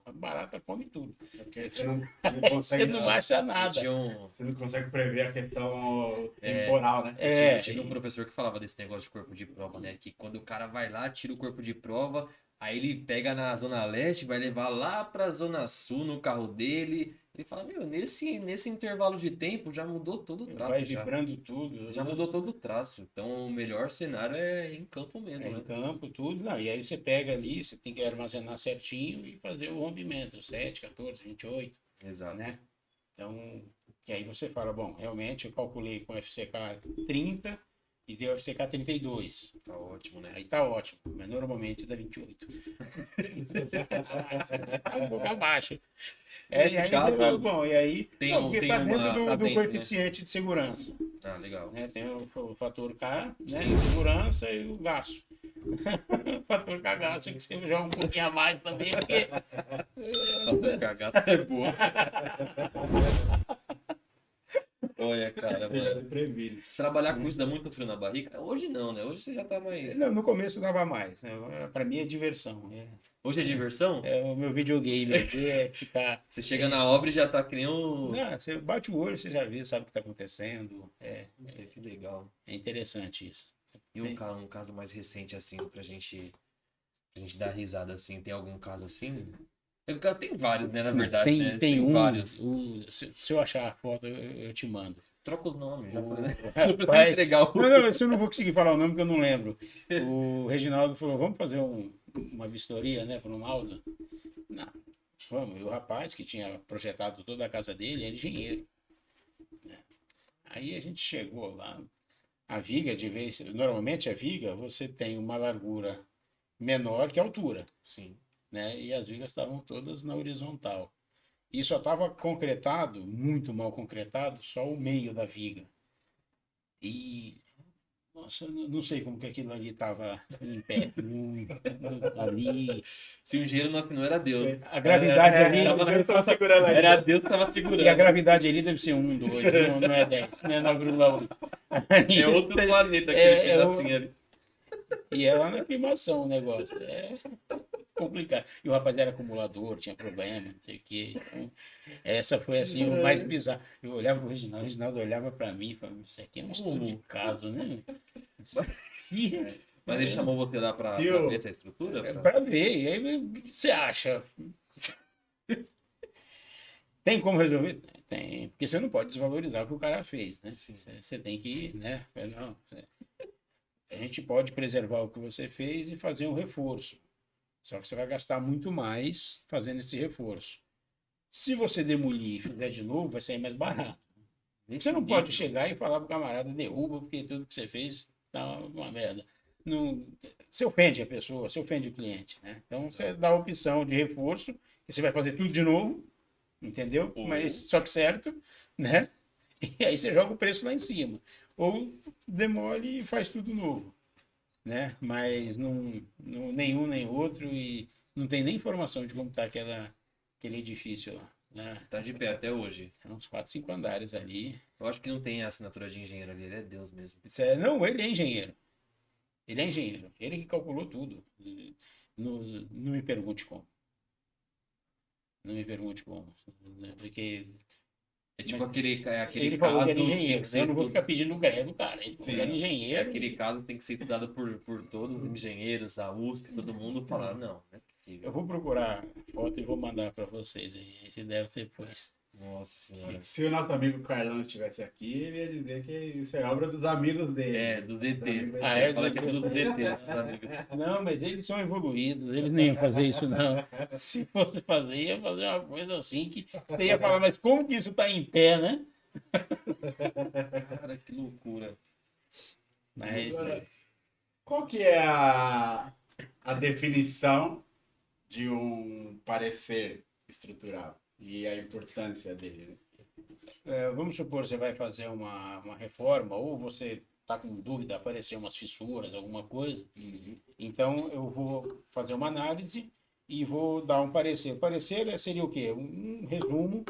a barata come tudo. Porque você não Você consegue, não acha nada. você não consegue prever a questão temporal, né? Eu tive um professor que falava desse negócio de corpo de prova, né? Que quando o cara vai lá, tira o corpo de prova, aí ele pega na Zona Leste, vai levar lá pra Zona Sul no carro dele. Você fala, meu, nesse intervalo de tempo já mudou todo o traço. Vai Já, vibrando tudo. já mudou todo o traço. Então o melhor cenário é em campo mesmo, É em né? campo, tudo. Não, e aí você pega ali, você tem que armazenar certinho e fazer o rompimento, 7, 14, 28, Exato. né? Então, que aí você fala, bom, realmente eu calculei com FCK 30 e deu FCK 32. Tá ótimo, né? Aí tá ótimo, mas normalmente dá 28. Tá um pouco abaixo. Nesse E aí, caso, bom, e aí, tem não, porque tem tá dentro uma. Tá do dentro, né? coeficiente de segurança. Ah, legal. Né? Tem o fator K, né? Sim. Segurança e o gasto. O fator K gasto é que você joga um pouquinho a mais também, porque Fator cagaço é boa. Olha, cara, Já mano. previne. Trabalhar com isso dá muito frio na barriga? Hoje não, né? Hoje você já tá mais. não, no começo dava mais, né? Para mim é diversão. Hoje é diversão? É o meu videogame aqui, é ficar. Você chega na obra e já tá que nem o. Não, você bate o olho, você já vê, sabe o que está acontecendo. Que legal. É interessante isso. E um caso mais recente, assim, pra gente dar risada, assim, tem algum caso assim? Tem vários, né, na verdade, tem, né? tem um. vários. Se eu achar a foto, eu te mando. Troca os nomes, já falei, né? Rapaz, Não precisa entregar o... não, isso eu não vou conseguir falar o nome porque eu não lembro. O Reginaldo falou, vamos fazer uma vistoria, né, para o Naldo? Não, vamos. E o rapaz que tinha projetado toda a casa dele, era engenheiro. Né? Aí a gente chegou lá, a viga, normalmente a viga, você tem uma largura menor que a altura, Sim. né? E as vigas estavam todas na horizontal. E só estava concretado, muito mal concretado, só o meio da viga. E, nossa, eu não sei como que aquilo ali estava em pé. Ali. Se o engenheiro não assinou, era Deus. A gravidade ali. Tava na Eu tava segurando ali. Era Deus que tava segurando. E a gravidade ali deve ser 1, 2, não é 10, não é 9,8. É outro planeta que É, ele fez é assim ali. E é lá na aclimação o negócio. É complicado. E o rapaz era acumulador, tinha problema, não sei o quê. Então, essa foi assim o mais bizarro. Eu olhava pro Reginaldo, o Reginaldo olhava para mim e falava, isso aqui é um estudo de caso, né? Mas ele chamou você lá pra Eu- ver essa estrutura? Pra- Para ver. E aí, o que você acha? Tem como resolver? Tem. Porque você não pode desvalorizar o que o cara fez, né? Sim. Você tem que, né? Não, a gente pode preservar o que você fez e fazer um reforço. Só que você vai gastar muito mais fazendo esse reforço. Se você demolir e fizer de novo, vai sair mais barato. Nesse Você não nível. pode chegar e falar pro camarada, derruba, porque tudo que você fez tá uma merda. Não, você ofende a pessoa, você ofende o cliente, né? Então você dá a opção de reforço, que você vai fazer tudo de novo, entendeu? Ou- Mas só que certo, né? E aí você joga o preço lá em cima. Ou demole e faz tudo novo, né? Mas nenhum nem outro e não tem nem informação de como está aquele edifício lá. Né? Tá de pé até hoje. Tem uns 4, 5 andares ali. Eu acho que não tem a assinatura de engenheiro ali, ele é Deus mesmo. Não, ele é engenheiro. Ele é engenheiro. Ele que calculou tudo. Não me pergunte como. Não me pergunte como. Né? Porque É tipo Mas aquele ele caso falou que era que tem engenheiro. que ser Eu não vou estudado. ficar pedindo greve do cara. Ele falou Sim. que era É engenheiro. aquele caso que tem que ser estudado por todos os engenheiros, a USP, todo mundo falar, não é Eu possível. vou procurar foto e vou mandar para vocês aí. Se der depois. Nossa senhora. Se o nosso amigo Carlão estivesse aqui, ele ia dizer que isso é obra dos amigos dele. É, dos ETs. Ah, é? Fala que é tudo dos ETs, amigos. Não, mas eles são evoluídos, eles não iam fazer isso, não. Se fosse fazer, ia fazer uma coisa assim que você ia falar, mas como que isso está em pé, né? Cara, que loucura. Mas, Agora, qual que é a definição de um parecer estrutural e a importância dele? vamos supor, você vai fazer uma reforma, ou você está com dúvida, aparecer umas fissuras, alguma coisa. Então, eu vou fazer uma análise e vou dar um parecer. O parecer seria o quê? Um resumo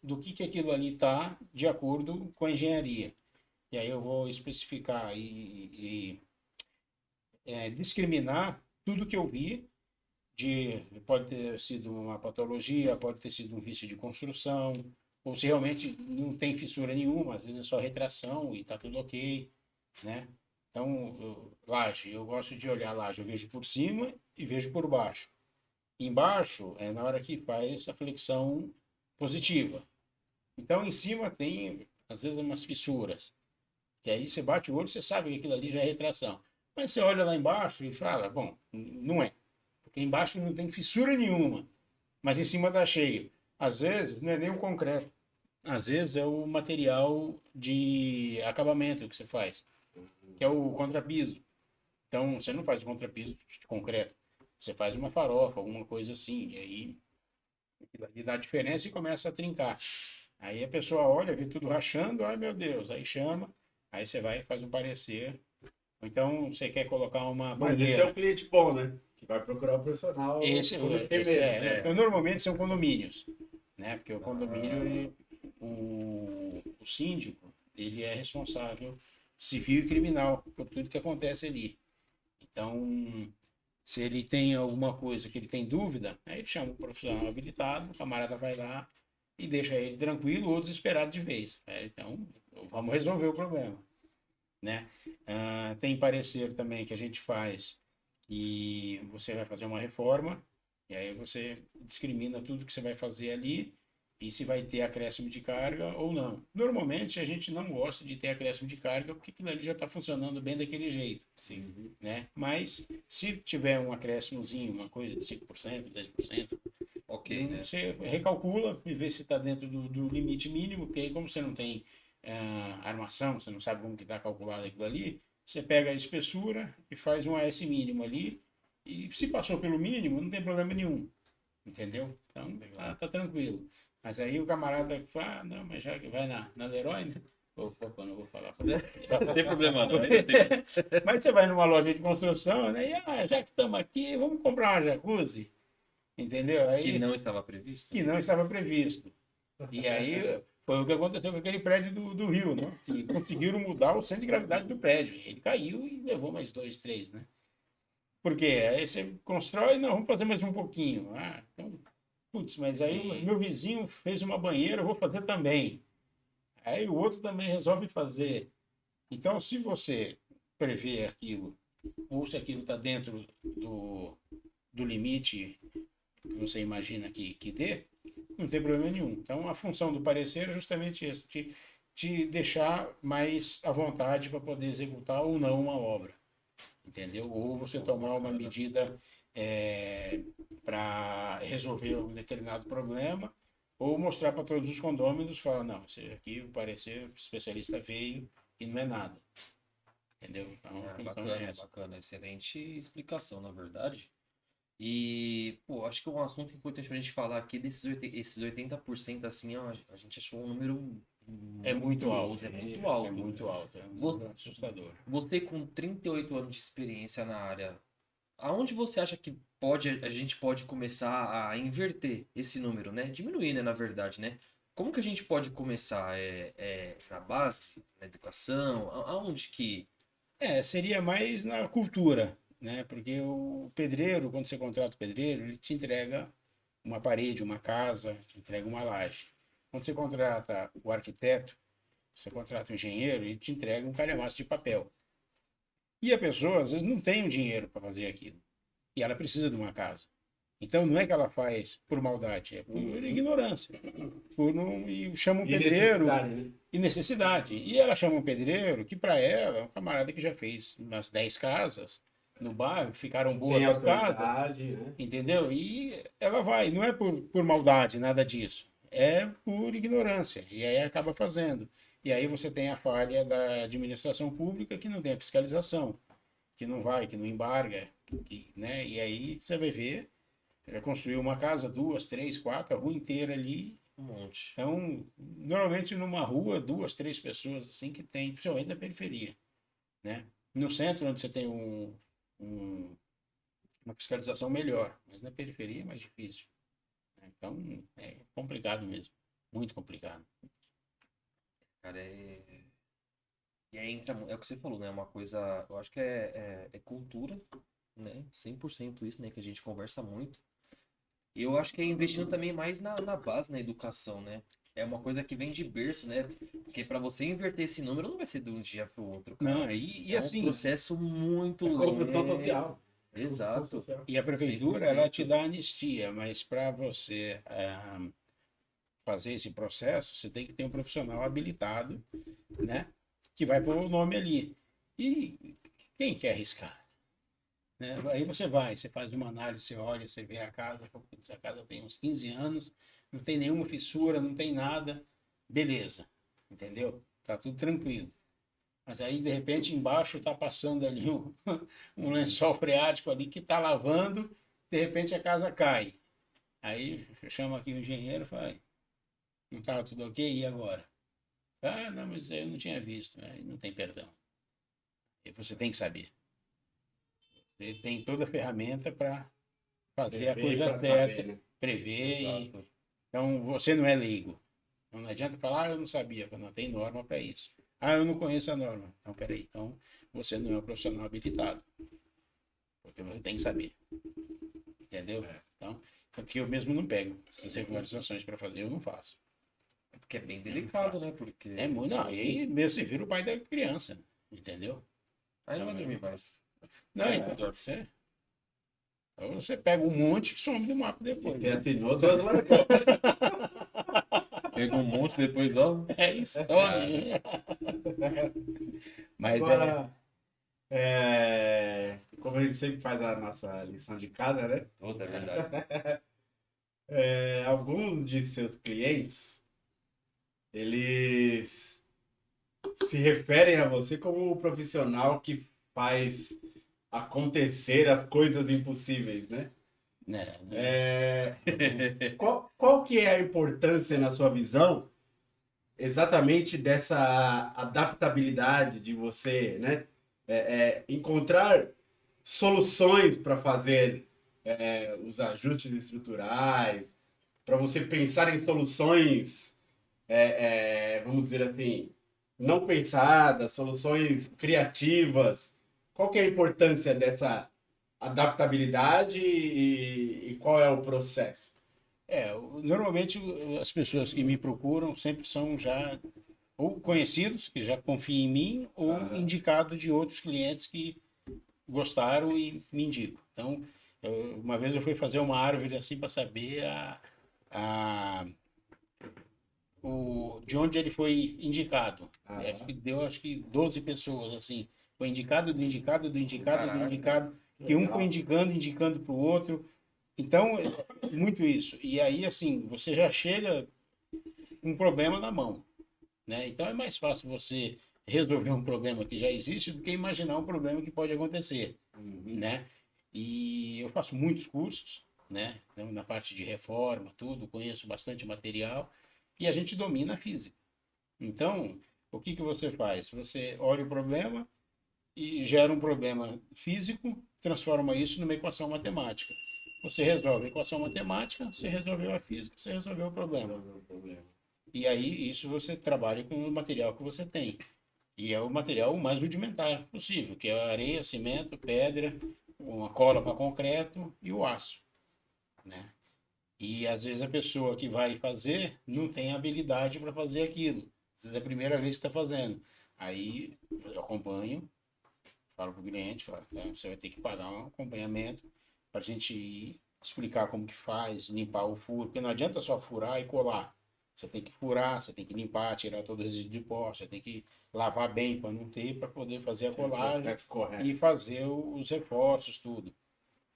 do que aquilo ali está de acordo com a engenharia. E aí eu vou especificar e discriminar tudo que eu vi, pode ter sido uma patologia, pode ter sido um vício de construção, ou se realmente não tem fissura nenhuma, às vezes é só retração e está tudo ok, né? Então, laje, eu gosto de olhar laje, eu vejo por cima e vejo por baixo. Embaixo é na hora que faz a flexão positiva, Então, em cima tem, às vezes, umas fissuras. Que aí você bate o olho, você sabe que aquilo ali já é retração. Mas você olha lá embaixo e fala, bom, não é. Porque embaixo não tem fissura nenhuma, mas em cima está cheio. Às vezes não é nem o concreto. Às vezes é o material de acabamento que você faz, que é o contrapiso. Então, você não faz o contrapiso de concreto. Você faz uma farofa, alguma coisa assim. E aí aquilo ali dá diferença e começa a trincar. Aí a pessoa olha, vê tudo rachando, ai meu Deus, aí chama, aí você vai e faz um parecer. Ou então você quer colocar uma Mas esse é banheira. o cliente bom, né? Que vai procurar o profissional quando tem medo. Então, normalmente são condomínios, né? Porque o condomínio, o síndico, ele é responsável civil e criminal por tudo que acontece ali. Então, se ele tem alguma coisa que ele tem dúvida, aí ele chama o profissional habilitado, o camarada vai lá e deixa ele tranquilo ou desesperado de vez. Então, vamos resolver o problema, né? Tem parecer também que a gente faz que você vai fazer uma reforma e aí você discrimina tudo que você vai fazer ali e se vai ter acréscimo de carga ou não. Normalmente a gente não gosta de ter acréscimo de carga porque aquilo ali já está funcionando bem daquele jeito. Sim. Né? Mas se tiver um acréscimozinho, uma coisa de 5%, 10%, Ok, né? você recalcula e vê se está dentro do limite mínimo, porque aí como você não tem armação, você não sabe como que está calculado aquilo ali, você pega a espessura e faz um AS mínimo ali, e se passou pelo mínimo, não tem problema nenhum, entendeu? Então, tá tranquilo. Mas aí o camarada fala, não, mas já que vai na Leroy, né? Opa, não vou falar. Não tem problema não. Mas você vai numa loja de construção, né? E já que estamos aqui, vamos comprar uma jacuzzi, entendeu? Aí, Que não estava previsto. que não estava previsto. E aí foi o que aconteceu com aquele prédio do Rio, né? Que conseguiram mudar o centro de gravidade do prédio. Ele caiu e levou mais 2, 3, né? Por quê? Aí você constrói, não, vamos fazer mais um pouquinho. Então, putz, mas aí Sim. meu vizinho fez uma banheira, eu vou fazer também. Aí o outro também resolve fazer. Então, se você prevê aquilo, ou se aquilo está dentro do limite que você imagina que dê, não tem problema nenhum. Então, a função do parecer é justamente isso, te deixar mais à vontade para poder executar ou não uma obra. Entendeu? Ou você tomar uma medida para resolver um determinado problema, ou mostrar para todos os condôminos, falar, não, esse aqui o parecer, o especialista veio e não é nada. Entendeu? Então, a função é essa. Bacana. Excelente explicação, na verdade. E, pô, acho que um assunto importante pra gente falar aqui esses 80% assim, ó, a gente achou um número É muito alto. É muito alto. É muito alto. É um número assustador. Você com 38 anos de experiência na área, aonde você acha que a gente pode começar a inverter esse número, né? Diminuir, né, na verdade, né? Como que a gente pode começar? Na base, na educação? Aonde que... Seria mais na cultura, né? Porque o pedreiro, quando você contrata o pedreiro, ele te entrega uma parede, uma casa, te entrega uma laje. Quando você contrata o arquiteto, você contrata o engenheiro, ele te entrega um calhamaço de papel. E a pessoa, às vezes, não tem o dinheiro para fazer aquilo. E ela precisa de uma casa. Então, não é que ela faz por maldade, é por ignorância. E chama um pedreiro... Né? E necessidade. E ela chama um pedreiro que, para ela, é um camarada que já fez umas 10 casas no bairro, ficaram boas as casas. Né? Entendeu? E ela vai. Não é por maldade, nada disso. É por ignorância. E aí acaba fazendo. E aí você tem a falha da administração pública que não tem a fiscalização, que não vai, que não embarga. Né? E aí você vai ver, já construiu uma casa, 2, 3, 4, a rua inteira ali. Um monte. Então, normalmente numa rua, 2, 3 pessoas assim que tem, principalmente na periferia, né? No centro, onde você tem uma fiscalização melhor, mas na periferia é mais difícil. Né? Então, é complicado mesmo, muito complicado. Cara, E aí entra, é o que você falou, né? Uma coisa, eu acho que é cultura, né? 100% isso, né? Que a gente conversa muito. E eu acho que é investindo também mais na base, na educação, né? É uma coisa que vem de berço, né? Porque para você inverter esse número não vai ser de um dia para o outro, cara. Não, e é assim, um processo muito Construção lento. social. Exato. e a prefeitura 100%. ela te dá anistia, mas para você fazer esse processo, você tem que ter um profissional habilitado, né? Que vai pôr o nome ali. E quem quer arriscar? Né? Aí você faz uma análise, você olha, você vê a casa tem uns 15 anos, não tem nenhuma fissura, não tem nada, beleza, entendeu? Tá tudo tranquilo. Mas aí, de repente, embaixo tá passando ali um lençol freático ali que tá lavando, de repente a casa cai. Aí chama aqui o engenheiro e fala, não estava tudo ok, e agora? Ah, não, mas eu não tinha visto. Aí não tem perdão. E você tem que saber. Você tem toda a ferramenta para fazer a Prever coisa pra certa, saber, né? prever. Exato. Então, você não é leigo. Então, não adianta falar, eu não sabia. Não tem norma para isso. Ah, eu não conheço a norma. Então, peraí. Então, você não é um profissional habilitado. Porque você tem que saber. Entendeu? Então, tanto que eu mesmo não pego essas regularizações para fazer, eu não faço. Porque é bem delicado, né? Porque. É muito, não, e aí mesmo você vira o pai da criança, entendeu? Aí não vai dormir mais. Não, então você pega um monte que some do mapa depois. Você Né? assinou, Deus largou. Pega um monte, depois, ó. É isso, Cara. Mas Agora, como a gente sempre faz a nossa lição de casa, né? Outra, é verdade. Alguns de seus clientes, eles se referem a você como o profissional que faz acontecer as coisas impossíveis, né? Qual que é a importância, na sua visão, exatamente dessa adaptabilidade de você, né? Encontrar soluções para fazer os ajustes estruturais, para você pensar em soluções, vamos dizer assim, não pensadas, soluções criativas. Qual que é a importância dessa adaptabilidade e qual é o processo? Normalmente as pessoas que me procuram sempre são já ou conhecidos, que já confiam em mim, ou indicado de outros clientes que gostaram e me indicam. Então, uma vez eu fui fazer uma árvore assim para saber de onde ele foi indicado. Acho que deu 12 pessoas assim. Foi indicado do indicado do indicado Caraca, do indicado, que um foi indicando para o outro. Então, muito isso. E aí, assim, você já chega com um problema na mão, né? Então é mais fácil você resolver um problema que já existe do que imaginar um problema que pode acontecer, né? E eu faço muitos cursos, né? Então, na parte de reforma, tudo, conheço bastante material e a gente domina a física. Então, o que você faz? Você olha o problema e gera um problema físico, transforma isso numa equação matemática. Você resolve a equação matemática, você resolveu a física, você resolveu o problema. E aí, isso você trabalha com o material que você tem. E é o material o mais rudimentar possível, que é a areia, cimento, pedra, uma cola para concreto e o aço, né? E às vezes a pessoa que vai fazer não tem habilidade para fazer aquilo. Às vezes é a primeira vez que está fazendo. Aí eu acompanho, falo para o cliente, falo, tá, você vai ter que pagar um acompanhamento para a gente ir explicar como que faz, limpar o furo, porque não adianta só furar e colar. Você tem que furar, você tem que limpar, tirar todo o resíduo de pó, você tem que lavar bem para não ter, para poder fazer a colagem e fazer os reforços, tudo,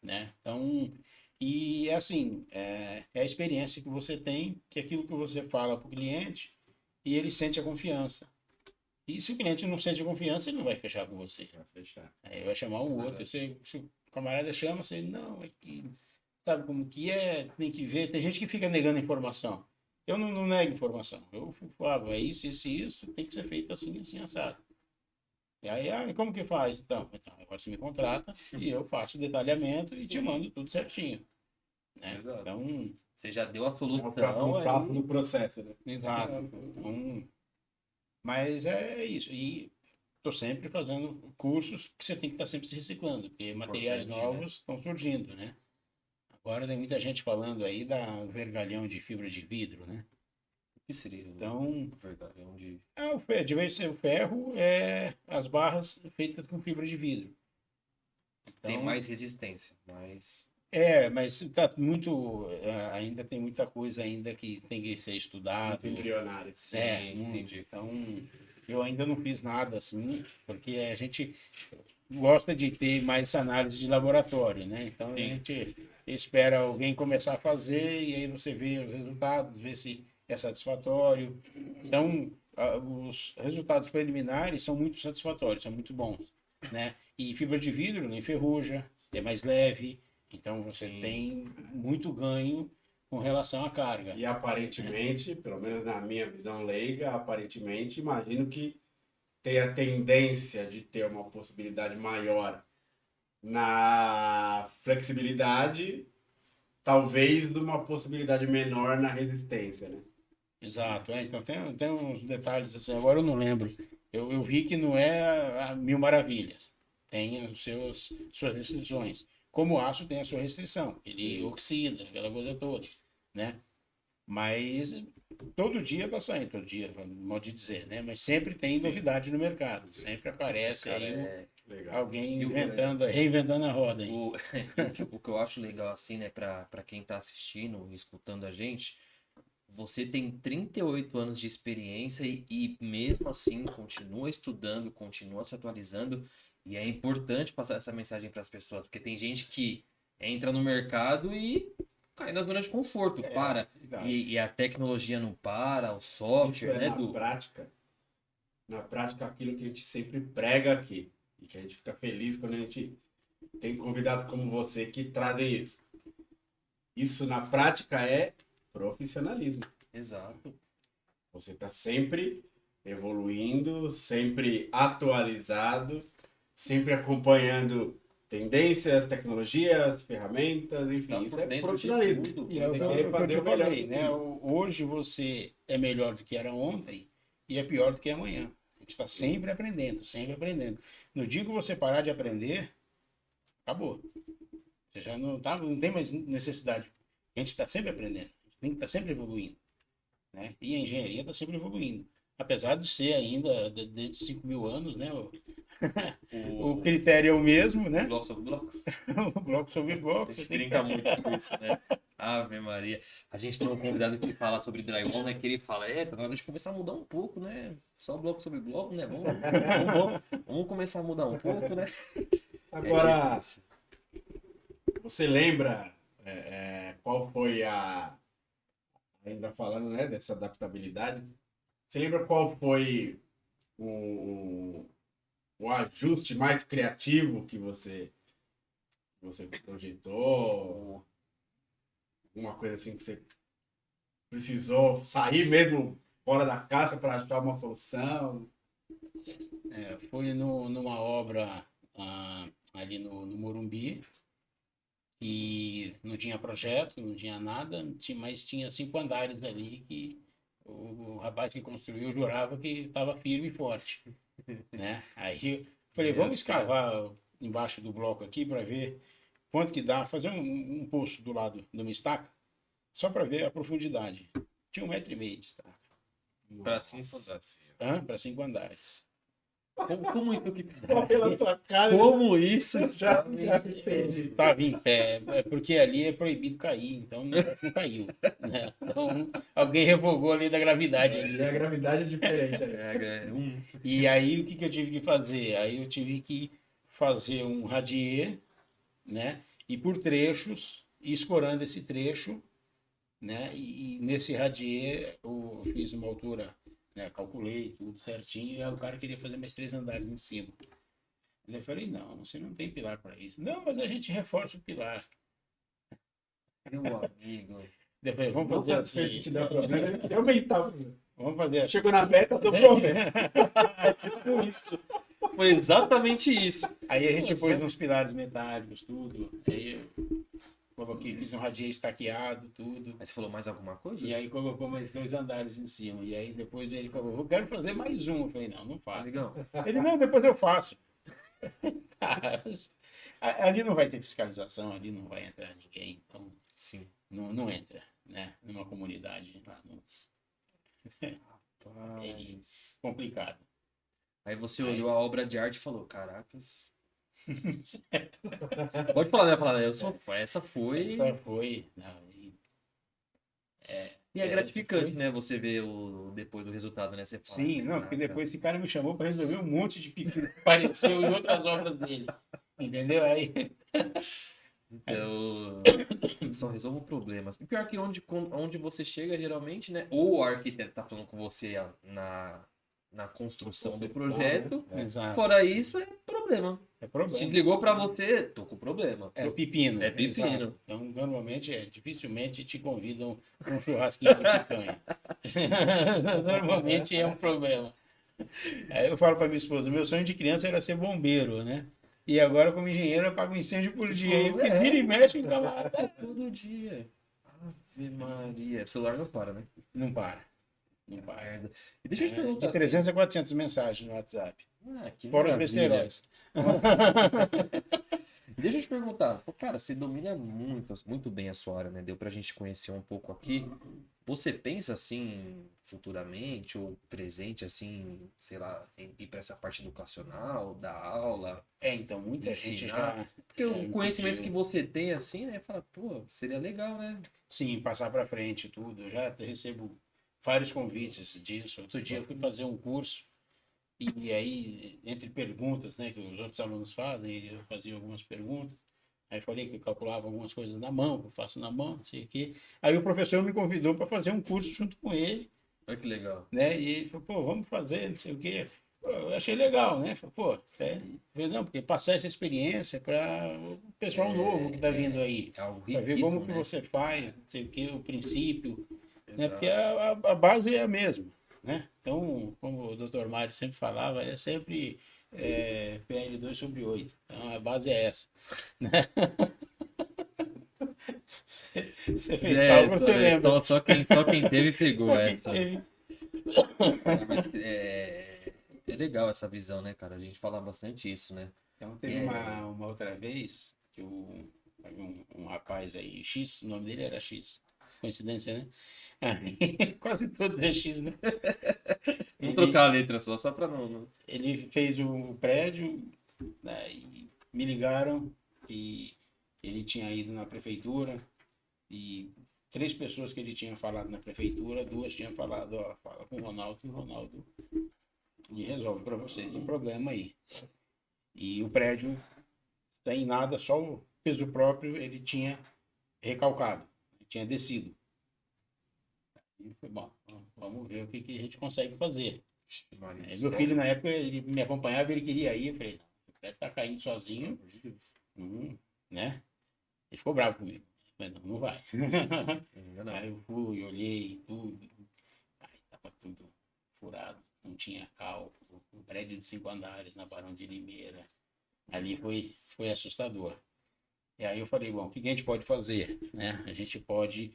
né? Então, e assim, é a experiência que você tem, que é aquilo que você fala para o cliente e ele sente a confiança. E se o cliente não sente a confiança, ele não vai fechar com você. Vai fechar. Aí ele vai chamar um outro. Se o camarada chama, você, não, é que sabe como que é, tem que ver. Tem gente que fica negando informação. Eu não nego informação. Eu falo, é isso, isso e isso, tem que ser feito assim, assim, assado. E aí, como que faz? Então, agora você me contrata e eu faço o detalhamento e te mando tudo certinho. Né? Exato. Então, você já deu a solução. No papo do processo, né? Exato. Então, mas é isso. E estou sempre fazendo cursos que você tem que estar sempre se reciclando, porque materiais novos estão surgindo, né? Agora tem muita gente falando aí da vergalhão de fibra de vidro, né? O que seria então, vergalhão de... o ferro é as barras feitas com fibra de vidro. Então, tem mais resistência, mas... Mas tá muito, ainda tem muita coisa ainda que tem que ser estudado. Muito embrionário. Muito. Entendi. Então, eu ainda não fiz nada assim, porque a gente gosta de ter mais análise de laboratório, né? Então, a Sim. gente espera alguém começar a fazer e aí você vê os resultados, vê se é satisfatório. Então, os resultados preliminares são muito satisfatórios, são muito bons, né? E fibra de vidro não enferruja, é mais leve, então você Sim. tem muito ganho com relação à carga. E aparentemente, pelo menos na minha visão leiga, aparentemente, imagino que tem a tendência de ter uma possibilidade maior na flexibilidade, talvez uma possibilidade menor na resistência, né? Exato, então tem uns detalhes assim, agora eu não lembro. Eu vi que não é a mil maravilhas, tem suas restrições. Como o aço tem a sua restrição, ele Sim. oxida, aquela coisa toda, né? Mas todo dia tá saindo, todo dia, modo de dizer, né? Mas sempre tem Sim. novidade no mercado, sempre aparece Cara, aí Legal. alguém E o- reinventando a roda aí. o que eu acho legal, assim, né, pra quem tá assistindo e escutando a gente, você tem 38 anos de experiência e mesmo assim continua estudando, continua se atualizando, e é importante passar essa mensagem para as pessoas, porque tem gente que entra no mercado e cai na zona de conforto, para, Verdade. e a tecnologia não para, o Isso software, é né, Du? na prática aquilo que a gente sempre prega aqui e que a gente fica feliz quando a gente tem convidados como você que trazem isso. Isso na prática é profissionalismo. Exato. Você está sempre evoluindo, sempre atualizado, sempre acompanhando tendências, tecnologias, ferramentas, Tá enfim, isso por é dentro de profissionalismo. tudo. E é o Você que querer eu fazer te o melhor falei, né? possível. Hoje você é melhor do que era ontem e é pior do que amanhã. A gente está sempre aprendendo, sempre aprendendo. No dia que você parar de aprender, acabou. Você já não tem mais necessidade. A gente está sempre aprendendo, a gente tem que estar sempre evoluindo, né? E a engenharia está sempre evoluindo. Apesar de ser ainda desde 5 mil anos, né? O O critério é o mesmo, né? bloco sobre bloco. Bloco sobre bloco, A você gente tem que brinca muito com isso, né? Ave Maria. A gente tem um convidado que fala sobre drywall, né? Que ele fala, tá na hora de começar a mudar um pouco, né? Só bloco sobre bloco, né? Vamos começar a mudar um pouco, né? Agora, difícil. você lembra qual foi ainda falando, né, dessa adaptabilidade, você lembra qual foi o, o ajuste mais criativo que você projetou? Alguma coisa assim que você precisou sair mesmo fora da caixa para achar uma solução? Foi numa obra ali no Morumbi, e não tinha projeto, não tinha nada, mas tinha 5 andares ali que o rapaz que construiu jurava que estava firme e forte, né? Aí eu falei, Meu vamos escavar embaixo do bloco aqui para ver quanto que dá, fazer um poço do lado de uma estaca, só para ver a profundidade. Tinha 1,5 metro de estaca. Para 5 andares. Para 5 andares. Como isso que Só pela sua cara, Como isso já estava entendi. Estava em pé, porque ali é proibido cair, então não caiu, né? Então alguém revogou a lei da gravidade ali. E a gravidade é diferente ali. E aí o que eu tive que fazer? Aí eu tive que fazer um radier, né? E por trechos, ir escorando esse trecho, né? E nesse radier eu fiz uma altura, né? Calculei tudo certinho, e aí o cara queria fazer mais 3 andares em cima. Eu falei, não, você não tem pilar para isso. Não, mas a gente reforça o pilar. Meu amigo. Eu falei, vamos Não fazer satisfeito de assim. te dar problema, ele queria aumentar o problema. Vamos fazer assim. Chegou na meta, dobrou a meta. Tipo isso. Foi exatamente isso. Aí a gente pôs uns pilares metálicos, tudo. Aí eu coloquei, fiz um radier estaqueado, tudo. Aí você falou mais alguma coisa? E aí colocou mais 2 andares em cima. E aí depois ele falou, eu quero fazer mais um. Eu falei, não faça. Amigão. Ele, não, depois eu faço. Ali não vai ter fiscalização, ali não vai entrar ninguém. Então, Sim. não entra, né? Numa comunidade lá. É Rapaz. complicado. Aí você olhou a obra de arte e falou, caracas. Pode falar, né? Falar, essa foi. Essa foi. Não, E é essa gratificante, foi. né? Você ver depois do resultado, né? Você fala, Sim, não, porque "Caraca." depois esse cara me chamou para resolver um monte de pepino que apareceu em outras obras dele. Entendeu? Aí. Então, só resolvo problemas. E pior que onde você chega, geralmente, né? Ou o arquiteto tá falando com você na construção do Concepção, projeto. Exato. Fora isso, é problema. É Se problema. ligou pra você, tô com problema. É pepino. É pepino. Exato. Então, normalmente, dificilmente te convidam para um churrasquinho de picanha. Normalmente é um problema. Aí eu falo para minha esposa, meu sonho de criança era ser bombeiro, né? E agora, como engenheiro, eu pago incêndio por dia. Aí, porque vira e mexe, um camarada. É todo dia. Ave Maria. Celular não para, né? Não para. Não para. Merda. E deixa eu te perguntar. De 300 a 400 mensagens no WhatsApp. Que Fora os maravilha. besteiróis. Deixa eu te perguntar, pô, cara, você domina muito bem a sua área, né? Deu pra gente conhecer um pouco aqui. Você pensa assim, futuramente ou presente, assim, sei lá, em ir pra essa parte educacional, dar aula, Então, muita gente ensinar? já. Porque já o me conhecimento pediu. que você tem, assim, né? Fala, pô, seria legal, né? Sim, passar para frente tudo. Eu já recebo vários convites disso. Outro dia eu fui fazer um curso e aí, entre perguntas, né, que os outros alunos fazem, eu fazia algumas perguntas. Aí falei que eu calculava algumas coisas na mão, que eu faço na mão, não sei o quê. Aí o professor me convidou para fazer um curso junto com ele, Olha que legal. né? E ele falou, pô, vamos fazer, não sei o quê. Pô, eu achei legal, né? Falei, pô, não, porque passar essa experiência para o pessoal novo que está vindo aí. É algo Para ver riquíssimo, como que né? você faz, não sei o quê, o princípio, né? Exato. Porque a base é a mesma, né? Então, como o Dr. Mário sempre falava, é sempre PL 2 sobre 8. Então, a base é essa, né? Você fez cálculo, você lembra. Só quem teve pegou Só quem essa. teve. Cara, mas é legal essa visão, né, cara? A gente fala bastante isso, né? Então, teve uma outra vez que havia um rapaz aí, X, o nome dele era X. Coincidência, né? Quase todos é X, né? Vou trocar a letra só pra não. Ele fez o prédio, né, e me ligaram que ele tinha ido na prefeitura e 3 pessoas que ele tinha falado na prefeitura, 2 tinham falado, ó, fala com o Ronaldo, e o Ronaldo e resolve para vocês o problema aí. E o prédio, sem nada, só o peso próprio, ele tinha recalcado, tinha descido. E foi bom, vamos ver o que a gente consegue fazer. Aí meu filho, na época, ele me acompanhava, ele queria ir, eu falei, não, o prédio tá caindo sozinho, né? Ele ficou bravo comigo. Eu falei, não vai. Aí eu fui, olhei tudo, aí tava tudo furado, não tinha cálculo, um prédio de 5 andares na Barão de Limeira. Ali foi assustador. E aí eu falei, bom, o que a gente pode fazer? Né? A gente pode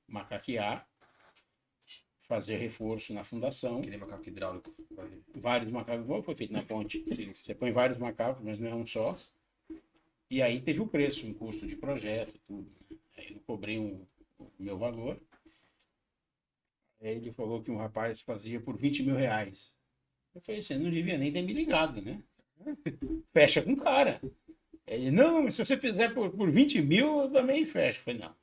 macaquear, fazer reforço na fundação. Aquele macaco hidráulico. Vários macacos, igual foi feito na ponte. Você põe vários macacos, mas não é um só. E aí teve o preço, um custo de projeto, tudo. Aí eu cobrei o meu valor. Aí ele falou que um rapaz fazia por 20 mil reais. Eu falei, você não devia nem ter me ligado, né? Fecha com o cara. Ele, não, mas se você fizer por 20 mil, eu também fecho. Eu falei, não.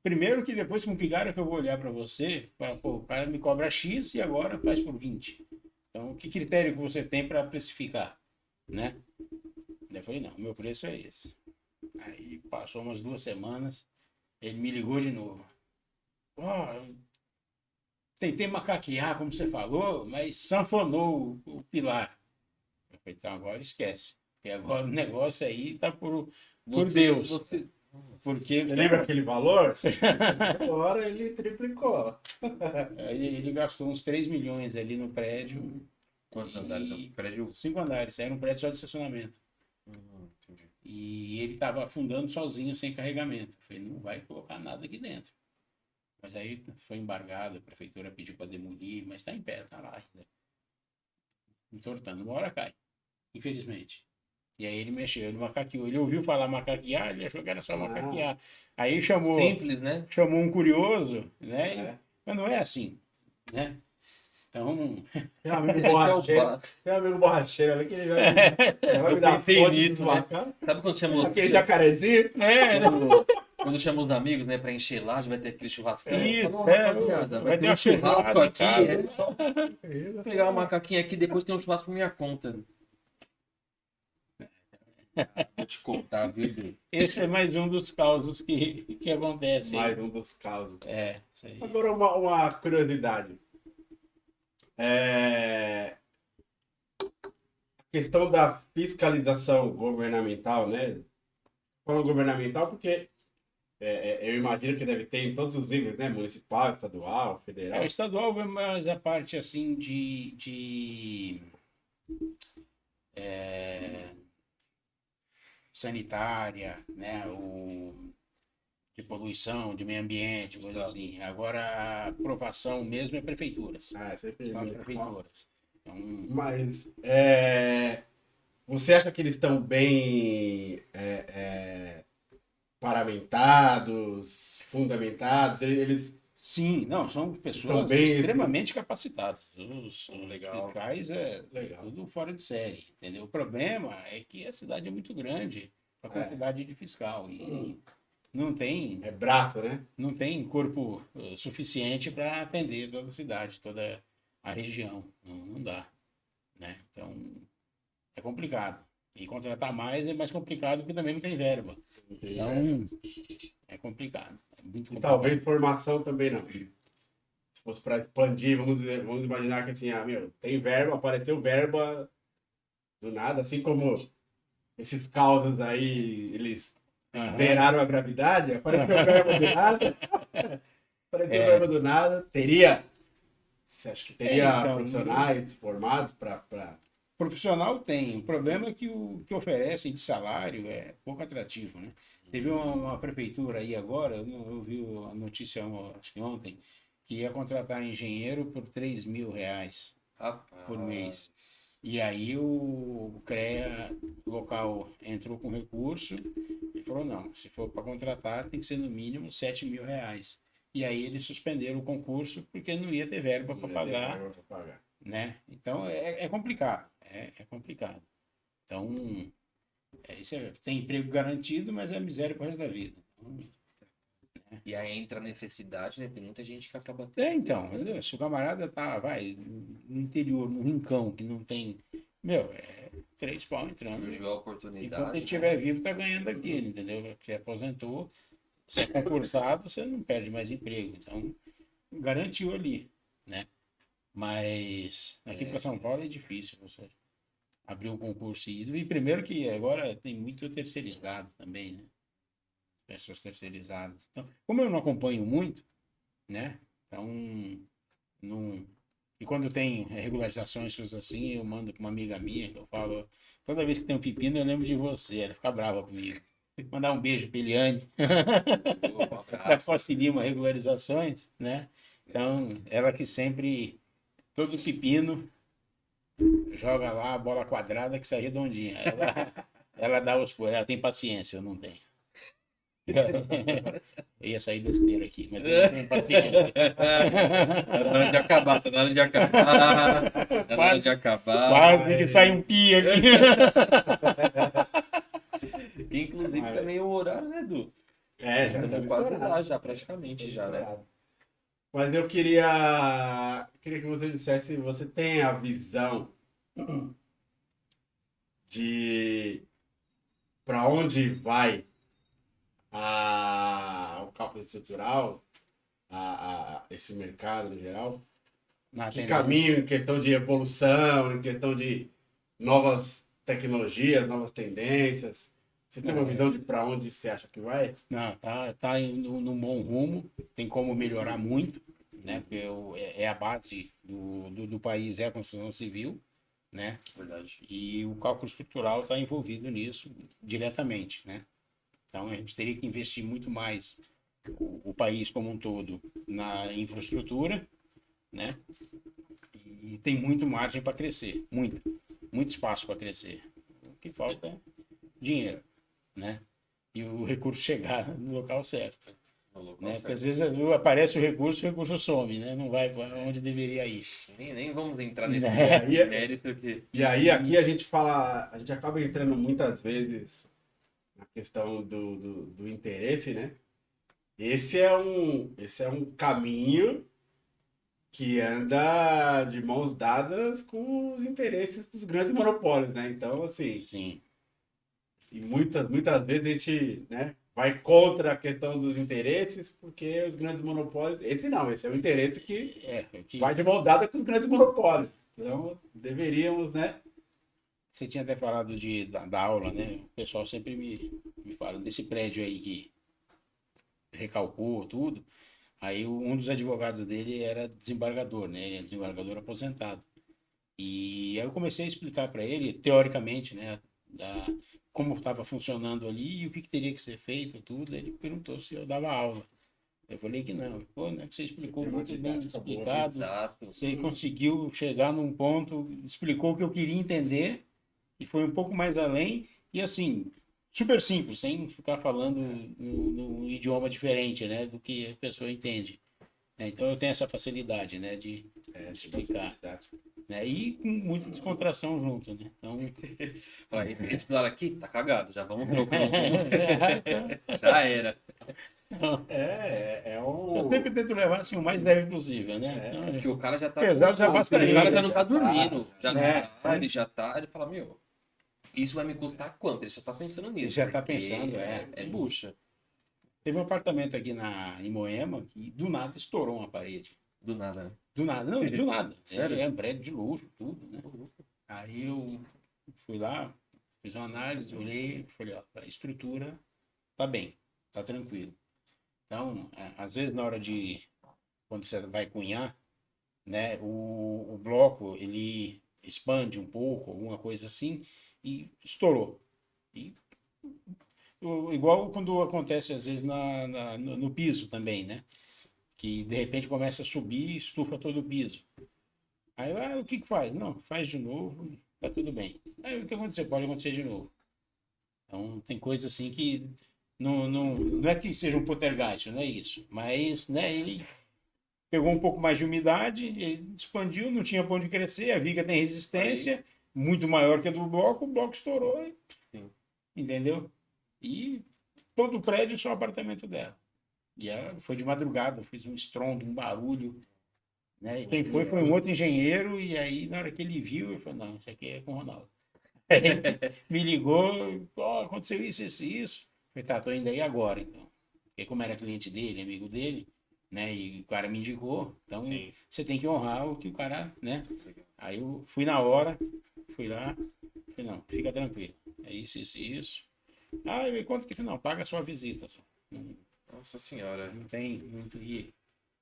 Primeiro que depois com que cara que eu vou olhar para você, pô, o cara me cobra X e agora faz por 20. Então, que critério que você tem para precificar, né? Eu falei, não, meu preço é esse. Aí passou umas 2 semanas, ele me ligou de novo. Tentei macaquear, como você falou, mas sanfonou o pilar. Eu falei, então agora esquece. Porque agora o negócio aí tá por Deus. Porque Você lembra aquele valor? Agora ele triplicou. Aí ele gastou uns 3 milhões ali no prédio. Quantos andares? Um prédio? 5 andares, era um prédio só de estacionamento. Entendi. E ele estava afundando sozinho, sem carregamento. Eu falei, não vai colocar nada aqui dentro. Mas aí foi embargado, a prefeitura pediu para demolir, mas está em pé, está lá ainda. Entortando, uma hora cai, infelizmente. E aí ele mexeu, ele macaqueou. Ele ouviu falar macaquear, ele achou que era só macaquear. Aí chamou, Simples, né? chamou um curioso, né? Mas não é assim, né? Então, Tem um amigo Esse é o borracheiro. ba- Tem um amigo borracheiro ali que ele vai Eu me dar pensei foto nisso, dos né? macacos. Sabe quando chama Aquele jacarezinho. quando chama os amigos, né, pra encher lá, já vai ter aquele churrascão. Isso, Fala, "Ô, rapaziada, vai ter um churrasco em aqui, casa. é só pegar uma macaquinha aqui, depois tem um churrasco por minha conta. Vou te contar, viu, Edu? Esse é mais um dos causos que acontece. Mais um dos casos. É, isso aí. Agora uma curiosidade. Questão da fiscalização governamental, né? Falo governamental porque eu imagino que deve ter em todos os níveis, né? Municipal, estadual, federal. O estadual é mais a parte assim de sanitária, né? De poluição, de meio ambiente, coisa assim. Agora a aprovação mesmo é prefeituras. Sempre São as municipal. prefeituras. Então, Mas você acha que eles estão bem paramentados, fundamentados? Eles sim, não, são estão pessoas bem extremamente capacitadas. Os Legal. fiscais Legal. tudo fora de série, entendeu? O problema é que a cidade é muito grande, a quantidade de fiscal. E não tem, é braço, né? não tem corpo suficiente para atender toda a cidade, toda a região. Não dá, né? Então, é complicado. E contratar mais é mais complicado porque também não tem verba. Então, é complicado. É muito E complicado. talvez formação também não. Se fosse para expandir, vamos imaginar que assim, tem verba, apareceu verba do nada, assim como esses causos aí, eles zeraram a gravidade, apareceu verba do nada. Apareceu verba do nada. Você acha que teria então, profissionais formados para. Profissional tem. O problema é que o que oferecem de salário é pouco atrativo, né? Teve uma prefeitura aí agora, eu vi a notícia acho que ontem, que ia contratar engenheiro por R$ 3.000 por mês. E aí o CREA local entrou com recurso e falou, não, se for para contratar tem que ser no mínimo R$ 7.000. E aí eles suspenderam o concurso porque não ia ter verba para pagar, né? Então é complicado, é complicado. Então, tem emprego garantido, mas é miséria pro resto da vida. E aí entra a necessidade, né? Tem muita gente que acaba tendo. Então, mas, se o camarada vai no interior, num rincão que não tem, 3 pau entrando. Surgiu a oportunidade. Enquanto ele estiver vivo, tá ganhando aquilo, entendeu? Você aposentou, você é concursado, você não perde mais emprego. Então, garantiu ali, né? Mas aqui para São Paulo é difícil você abrir um concurso. E primeiro que agora tem muito terceirizado também, né? Pessoas terceirizadas. Então, como eu não acompanho muito, né? Então, não. E quando tem regularizações, coisas assim, eu mando para uma amiga minha, que eu falo, toda vez que tem um pepino, eu lembro de você. Ela fica brava comigo. Mandar um beijo para Eliane. Da Costa Lima Regularizações, né? Então, ela que sempre, todo pepino, joga lá a bola quadrada que sai redondinha. Ela dá os pulos, ela tem paciência, eu não tenho. Eu ia sair besteira aqui, mas eu não tenho paciência. Tá na hora de acabar, tá na hora de acabar. Tá na hora de acabar. Quase que sai um pi aqui. Inclusive também o horário, né, Edu? Já Tá estamos quase estourados. lá, já, praticamente já, né? Mas eu queria que você dissesse, você tem a visão de para onde vai o cálculo estrutural, esse mercado em geral? Que caminho em questão de evolução, em questão de novas tecnologias, novas tendências? Você tem uma visão de para onde você acha que vai? Não, tá indo num bom rumo, tem como melhorar muito, né? Porque é a base do país, é a construção civil, né? Verdade. E o cálculo estrutural está envolvido nisso diretamente, né? Então a gente teria que investir muito mais o país como um todo na infraestrutura, né? E tem muito margem para crescer, muito espaço para crescer. O que falta é dinheiro, né? E o recurso chegar no local certo. No local Né? certo. Porque às vezes aparece o recurso some, né? Não vai para onde deveria ir. Nem vamos entrar nesse É. mérito que. E aí aqui a gente fala, a gente acaba entrando muitas vezes na questão do interesse, né? Esse é um caminho que anda de mãos dadas com os interesses dos grandes monopólios, né? Então, assim, Sim. e muitas vezes a gente, né, vai contra a questão dos interesses, porque os grandes monopólios. Esse não, esse é o interesse que Que vai de mão dada com os grandes monopólios. Então, deveríamos, né? você tinha até falado da aula, né? O pessoal sempre me fala desse prédio aí que recalcou tudo. Aí um dos advogados dele era desembargador, né? Ele é desembargador aposentado. E aí eu comecei a explicar para ele, teoricamente, né? Como estava funcionando ali e o que teria que ser feito, tudo. Ele perguntou se eu dava aula. Eu falei que não. Pô, né, que você explicou tem uma muito bem didática boa, explicado. Exato. Você conseguiu chegar num ponto, explicou o que eu queria entender e foi um pouco mais além. E assim, super simples, sem ficar falando num idioma diferente, né, do que a pessoa entende. Então eu tenho essa facilidade, né, de explicar, né, e com muita descontração junto, né. Então, Fala, esse pilar aqui tá cagado, já vamos trocando. Já era. eu sempre tento levar assim o mais leve possível, né. Então, Porque o cara já tá. Pesado já basta o ele, cara já já não tá dormindo. Já né? ele já tá. Ele fala, meu, isso vai me custar quanto? Ele já tá pensando nisso. Ele já tá porque pensando, É bucha. Teve um apartamento aqui em Moema que do nada estourou uma parede. Do nada, né? Do nada, não, do nada. Sério? É um prédio de luxo, tudo, né? Aí eu fui lá, fiz uma análise, olhei, falei, ó, a estrutura tá bem, tá tranquilo. Então, às vezes na hora quando você vai cunhar, né, o bloco, ele expande um pouco, alguma coisa assim, e estourou. E, igual quando acontece às vezes no piso também, né? Que de repente começa a subir e estufa todo o piso. Aí, o que faz? Não, faz de novo, tá tudo bem. Aí o que aconteceu? Pode acontecer de novo. Então tem coisas assim que não é que seja um poltergeist, não é isso. Mas, né, ele pegou um pouco mais de umidade, ele expandiu, não tinha para onde crescer, a viga tem resistência, muito maior que a do bloco, o bloco estourou, Sim. entendeu? E todo o prédio só o apartamento dela. E ela foi de madrugada, fez um estrondo, um barulho. Né? E quem foi um outro engenheiro, e aí na hora que ele viu, ele falou, não, isso aqui é com o Ronaldo. Aí me ligou, aconteceu isso, isso e isso. Eu falei, tá, tô indo aí agora, então. Porque como era cliente dele, amigo dele, né? E o cara me indicou, então Sim. você tem que honrar o que o cara, né? Aí eu fui na hora, fui lá, falei, não, fica tranquilo. É isso, isso e isso. Ah, e quanto que não, paga a sua visita. Só. Nossa senhora. Não tem muito que.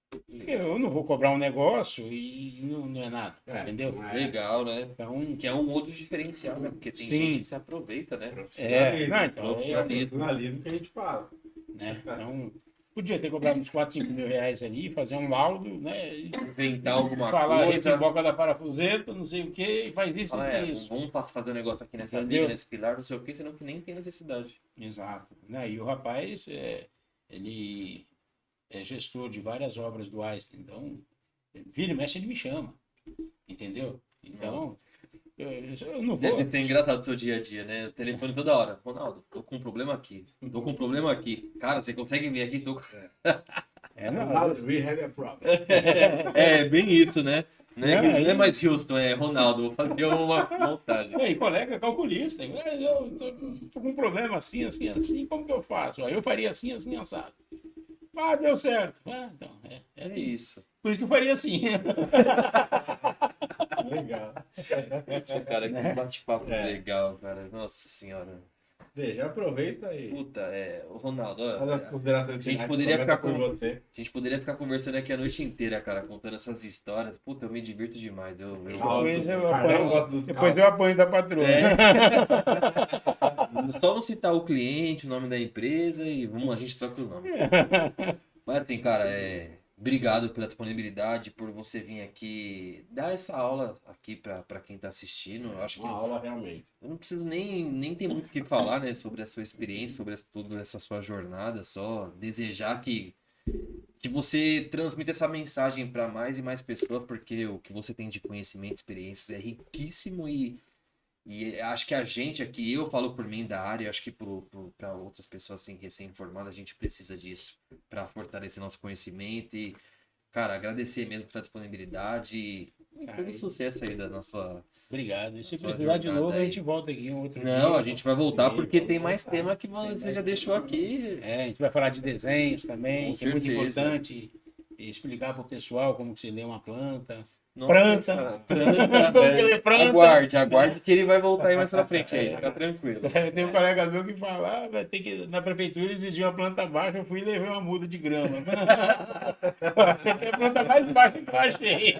Porque eu não vou cobrar um negócio e não é nada, entendeu? Legal, né? Então, Que é um outro diferencial, né? Porque tem Sim. gente que se aproveita, né? não, então, Profissionalismo que a gente fala. né? Então, podia ter cobrado uns 4, 5 mil reais ali, fazer um laudo, né? E Inventar alguma falar coisa. boca da parafuseta, não sei o que, e faz isso, Fala, isso, isso. vamos fazer um negócio aqui nessa Entendeu? liga, nesse pilar, não sei o que, senão que nem tem necessidade. Exato. Né? E o rapaz, ele é gestor de várias obras do Einstein, então, vira e mexe, ele me chama, entendeu? Então, eu não vou... Deve ser engraçado o seu dia a dia, né? O telefone toda hora. Ronaldo, tô com um problema aqui. Tô com um problema aqui. Cara, você consegue vir aqui? Tô com... We have a problem. É, bem isso, né? Não Não, é aí- mais Houston, é Ronaldo. Vou fazer uma montagem. E colega calculista, eu tô com um problema assim, assim, assim, como que eu faço? Aí eu faria assim, assim, assado. Ah, deu certo. Ah, então, é É assim. isso. Por isso que eu faria assim. Legal. Cara, que bate-papo É. legal, cara. Nossa senhora. Já aproveita e Puta, o Ronaldo, ó, faz as considerações a gente finais. poderia Começa ficar por com- você. a gente poderia ficar conversando aqui a noite inteira, cara, contando essas histórias. Puta, eu me divirto demais. Eu... Depois eu Carlão apanho, gosta dos depois carros. eu apanho da patroa. É. Só não citar o cliente, o nome da empresa e a gente troca o nome. Mas assim, cara, Obrigado pela disponibilidade, por você vir aqui dar essa aula aqui para quem está assistindo. Eu acho que Uma aula realmente. eu não preciso nem ter muito o que falar, né, sobre a sua experiência, sobre toda essa sua jornada, só desejar que você transmita essa mensagem para mais e mais pessoas, porque o que você tem de conhecimento e experiências é riquíssimo e acho que a gente aqui, eu falo por mim da área, acho que para outras pessoas assim, recém-formadas, a gente precisa disso para fortalecer nosso conhecimento e, cara, agradecer mesmo pela disponibilidade e todo o sucesso aí da nossa. Obrigado. E se Sua precisar de jornada novo, a aí. gente volta aqui um outro Não, dia. a gente vai voltar Sim, porque vamos tem mais voltar. tema que você já deixou aqui. É, a gente vai falar de desenhos também, Com que é muito certeza. importante explicar para o pessoal como que se lê uma planta. Nossa, Planta. planta, Como que ele planta? aguarde que ele vai voltar aí mais pra frente aí, fica tranquilo. Tem um colega meu que fala, vai ter que na prefeitura exigir uma planta baixa, eu fui e levei uma muda de grama. Você quer a planta mais baixa que eu achei.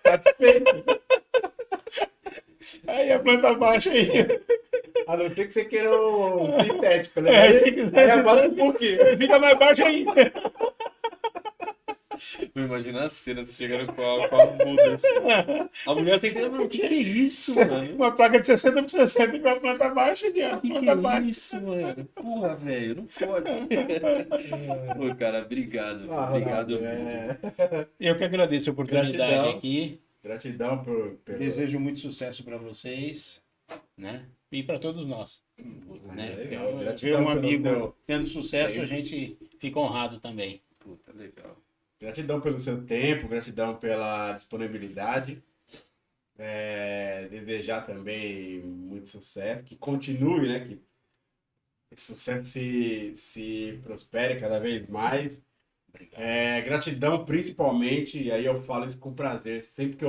Satisfeito. Aí a planta baixa aí. A não ser que você queira um sintético, né? Se quiser, Aí abaixa um pouquinho. fica mais baixo ainda. Imagina a cena, você chegando com a muda assim. A mulher assim, mano, o que é isso, mano? Uma placa de 60 por 60 com a planta baixa aqui, ó. O que Planta é baixa. isso, mano? Porra, velho, não pode. Pô, cara, obrigado. Obrigado. Eu que agradeço a oportunidade Gratidão. aqui. Gratidão pelo... Desejo muito sucesso para vocês, né? E para todos nós, né? legal. Ver Gratidão um pelo amigo seu tendo sucesso, tempo. a gente fica honrado também. Puta, legal. Gratidão pelo seu tempo, gratidão pela disponibilidade. Desejar também muito sucesso, que continue, né? Que esse sucesso se prospere cada vez mais. Obrigado. Gratidão principalmente, e aí eu falo isso com prazer, sempre que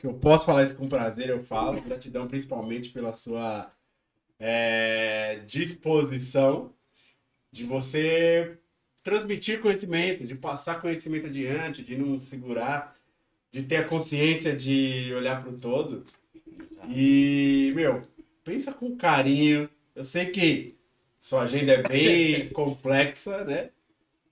eu posso falar isso com prazer, eu falo. Gratidão principalmente pela sua disposição de você transmitir conhecimento, de passar conhecimento adiante, de não segurar, de ter a consciência de olhar para o todo. E, meu, pensa com carinho. Eu sei que sua agenda é bem complexa, né?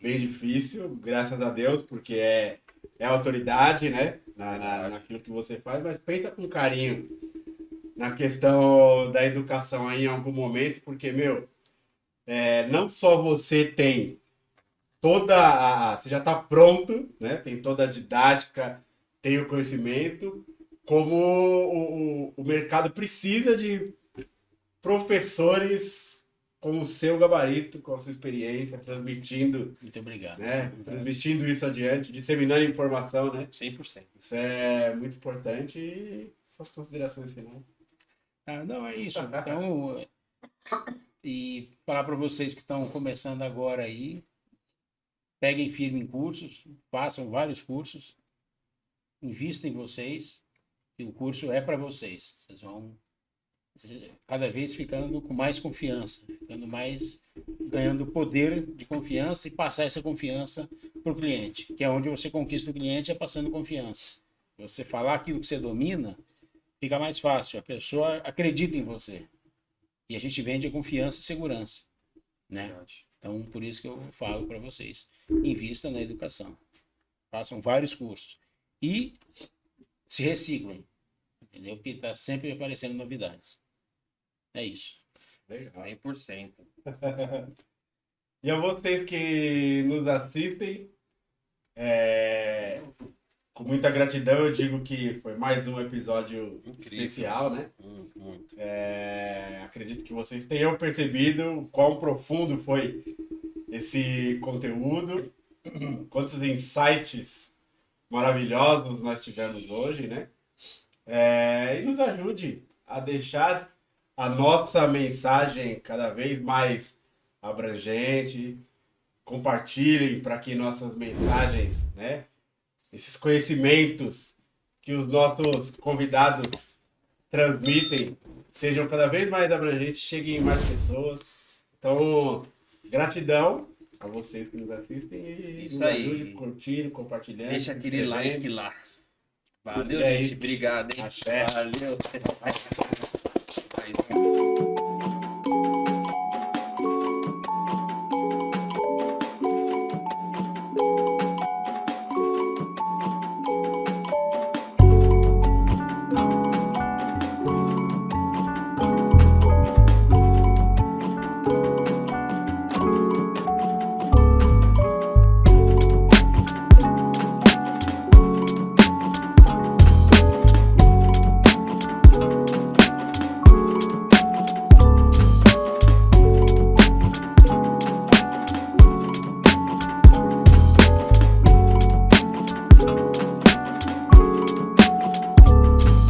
Bem difícil, graças a Deus, porque é autoridade, né? Naquilo que você faz, mas pensa com carinho na questão da educação aí em algum momento, porque, meu, não só você tem você já está pronto, né? Tem toda a didática, tem o conhecimento, como o mercado precisa de professores com o seu gabarito, com a sua experiência, transmitindo, Muito obrigado. né? Transmitindo isso adiante, disseminando informação, né? 100%. Isso é muito importante e suas considerações finais. Não, é isso. Então, e falar para vocês que estão começando agora aí, peguem firme em cursos, façam vários cursos, invistam em vocês, e o curso é para vocês. Vocês vão cada vez ficando com mais confiança, ganhando poder de confiança e passar essa confiança para o cliente, que é onde você conquista o cliente, é passando confiança. Você falar aquilo que você domina, fica mais fácil, a pessoa acredita em você. E a gente vende a confiança e segurança, né? Então, por isso que eu falo para vocês, invista na educação, façam vários cursos e se reciclem, entendeu? Porque está sempre aparecendo novidades. É isso. Legal. 100%. E a vocês que nos assistem, com muita gratidão, eu digo que foi mais um episódio especial, né? Muito. Acredito que vocês tenham percebido o quão profundo foi esse conteúdo, quantos insights maravilhosos nós tivemos hoje, né? E nos ajude a deixar a nossa mensagem cada vez mais abrangente. Compartilhem para que nossas mensagens, né? Esses conhecimentos que os nossos convidados transmitem sejam cada vez mais abrangentes, cheguem em mais pessoas. Então, gratidão a vocês que nos assistem e Isso nos aí. ajude curtindo, compartilhando. Deixa se aquele inscrevendo. like lá. Valeu, É gente. isso. Obrigado, hein? Axé. Valeu.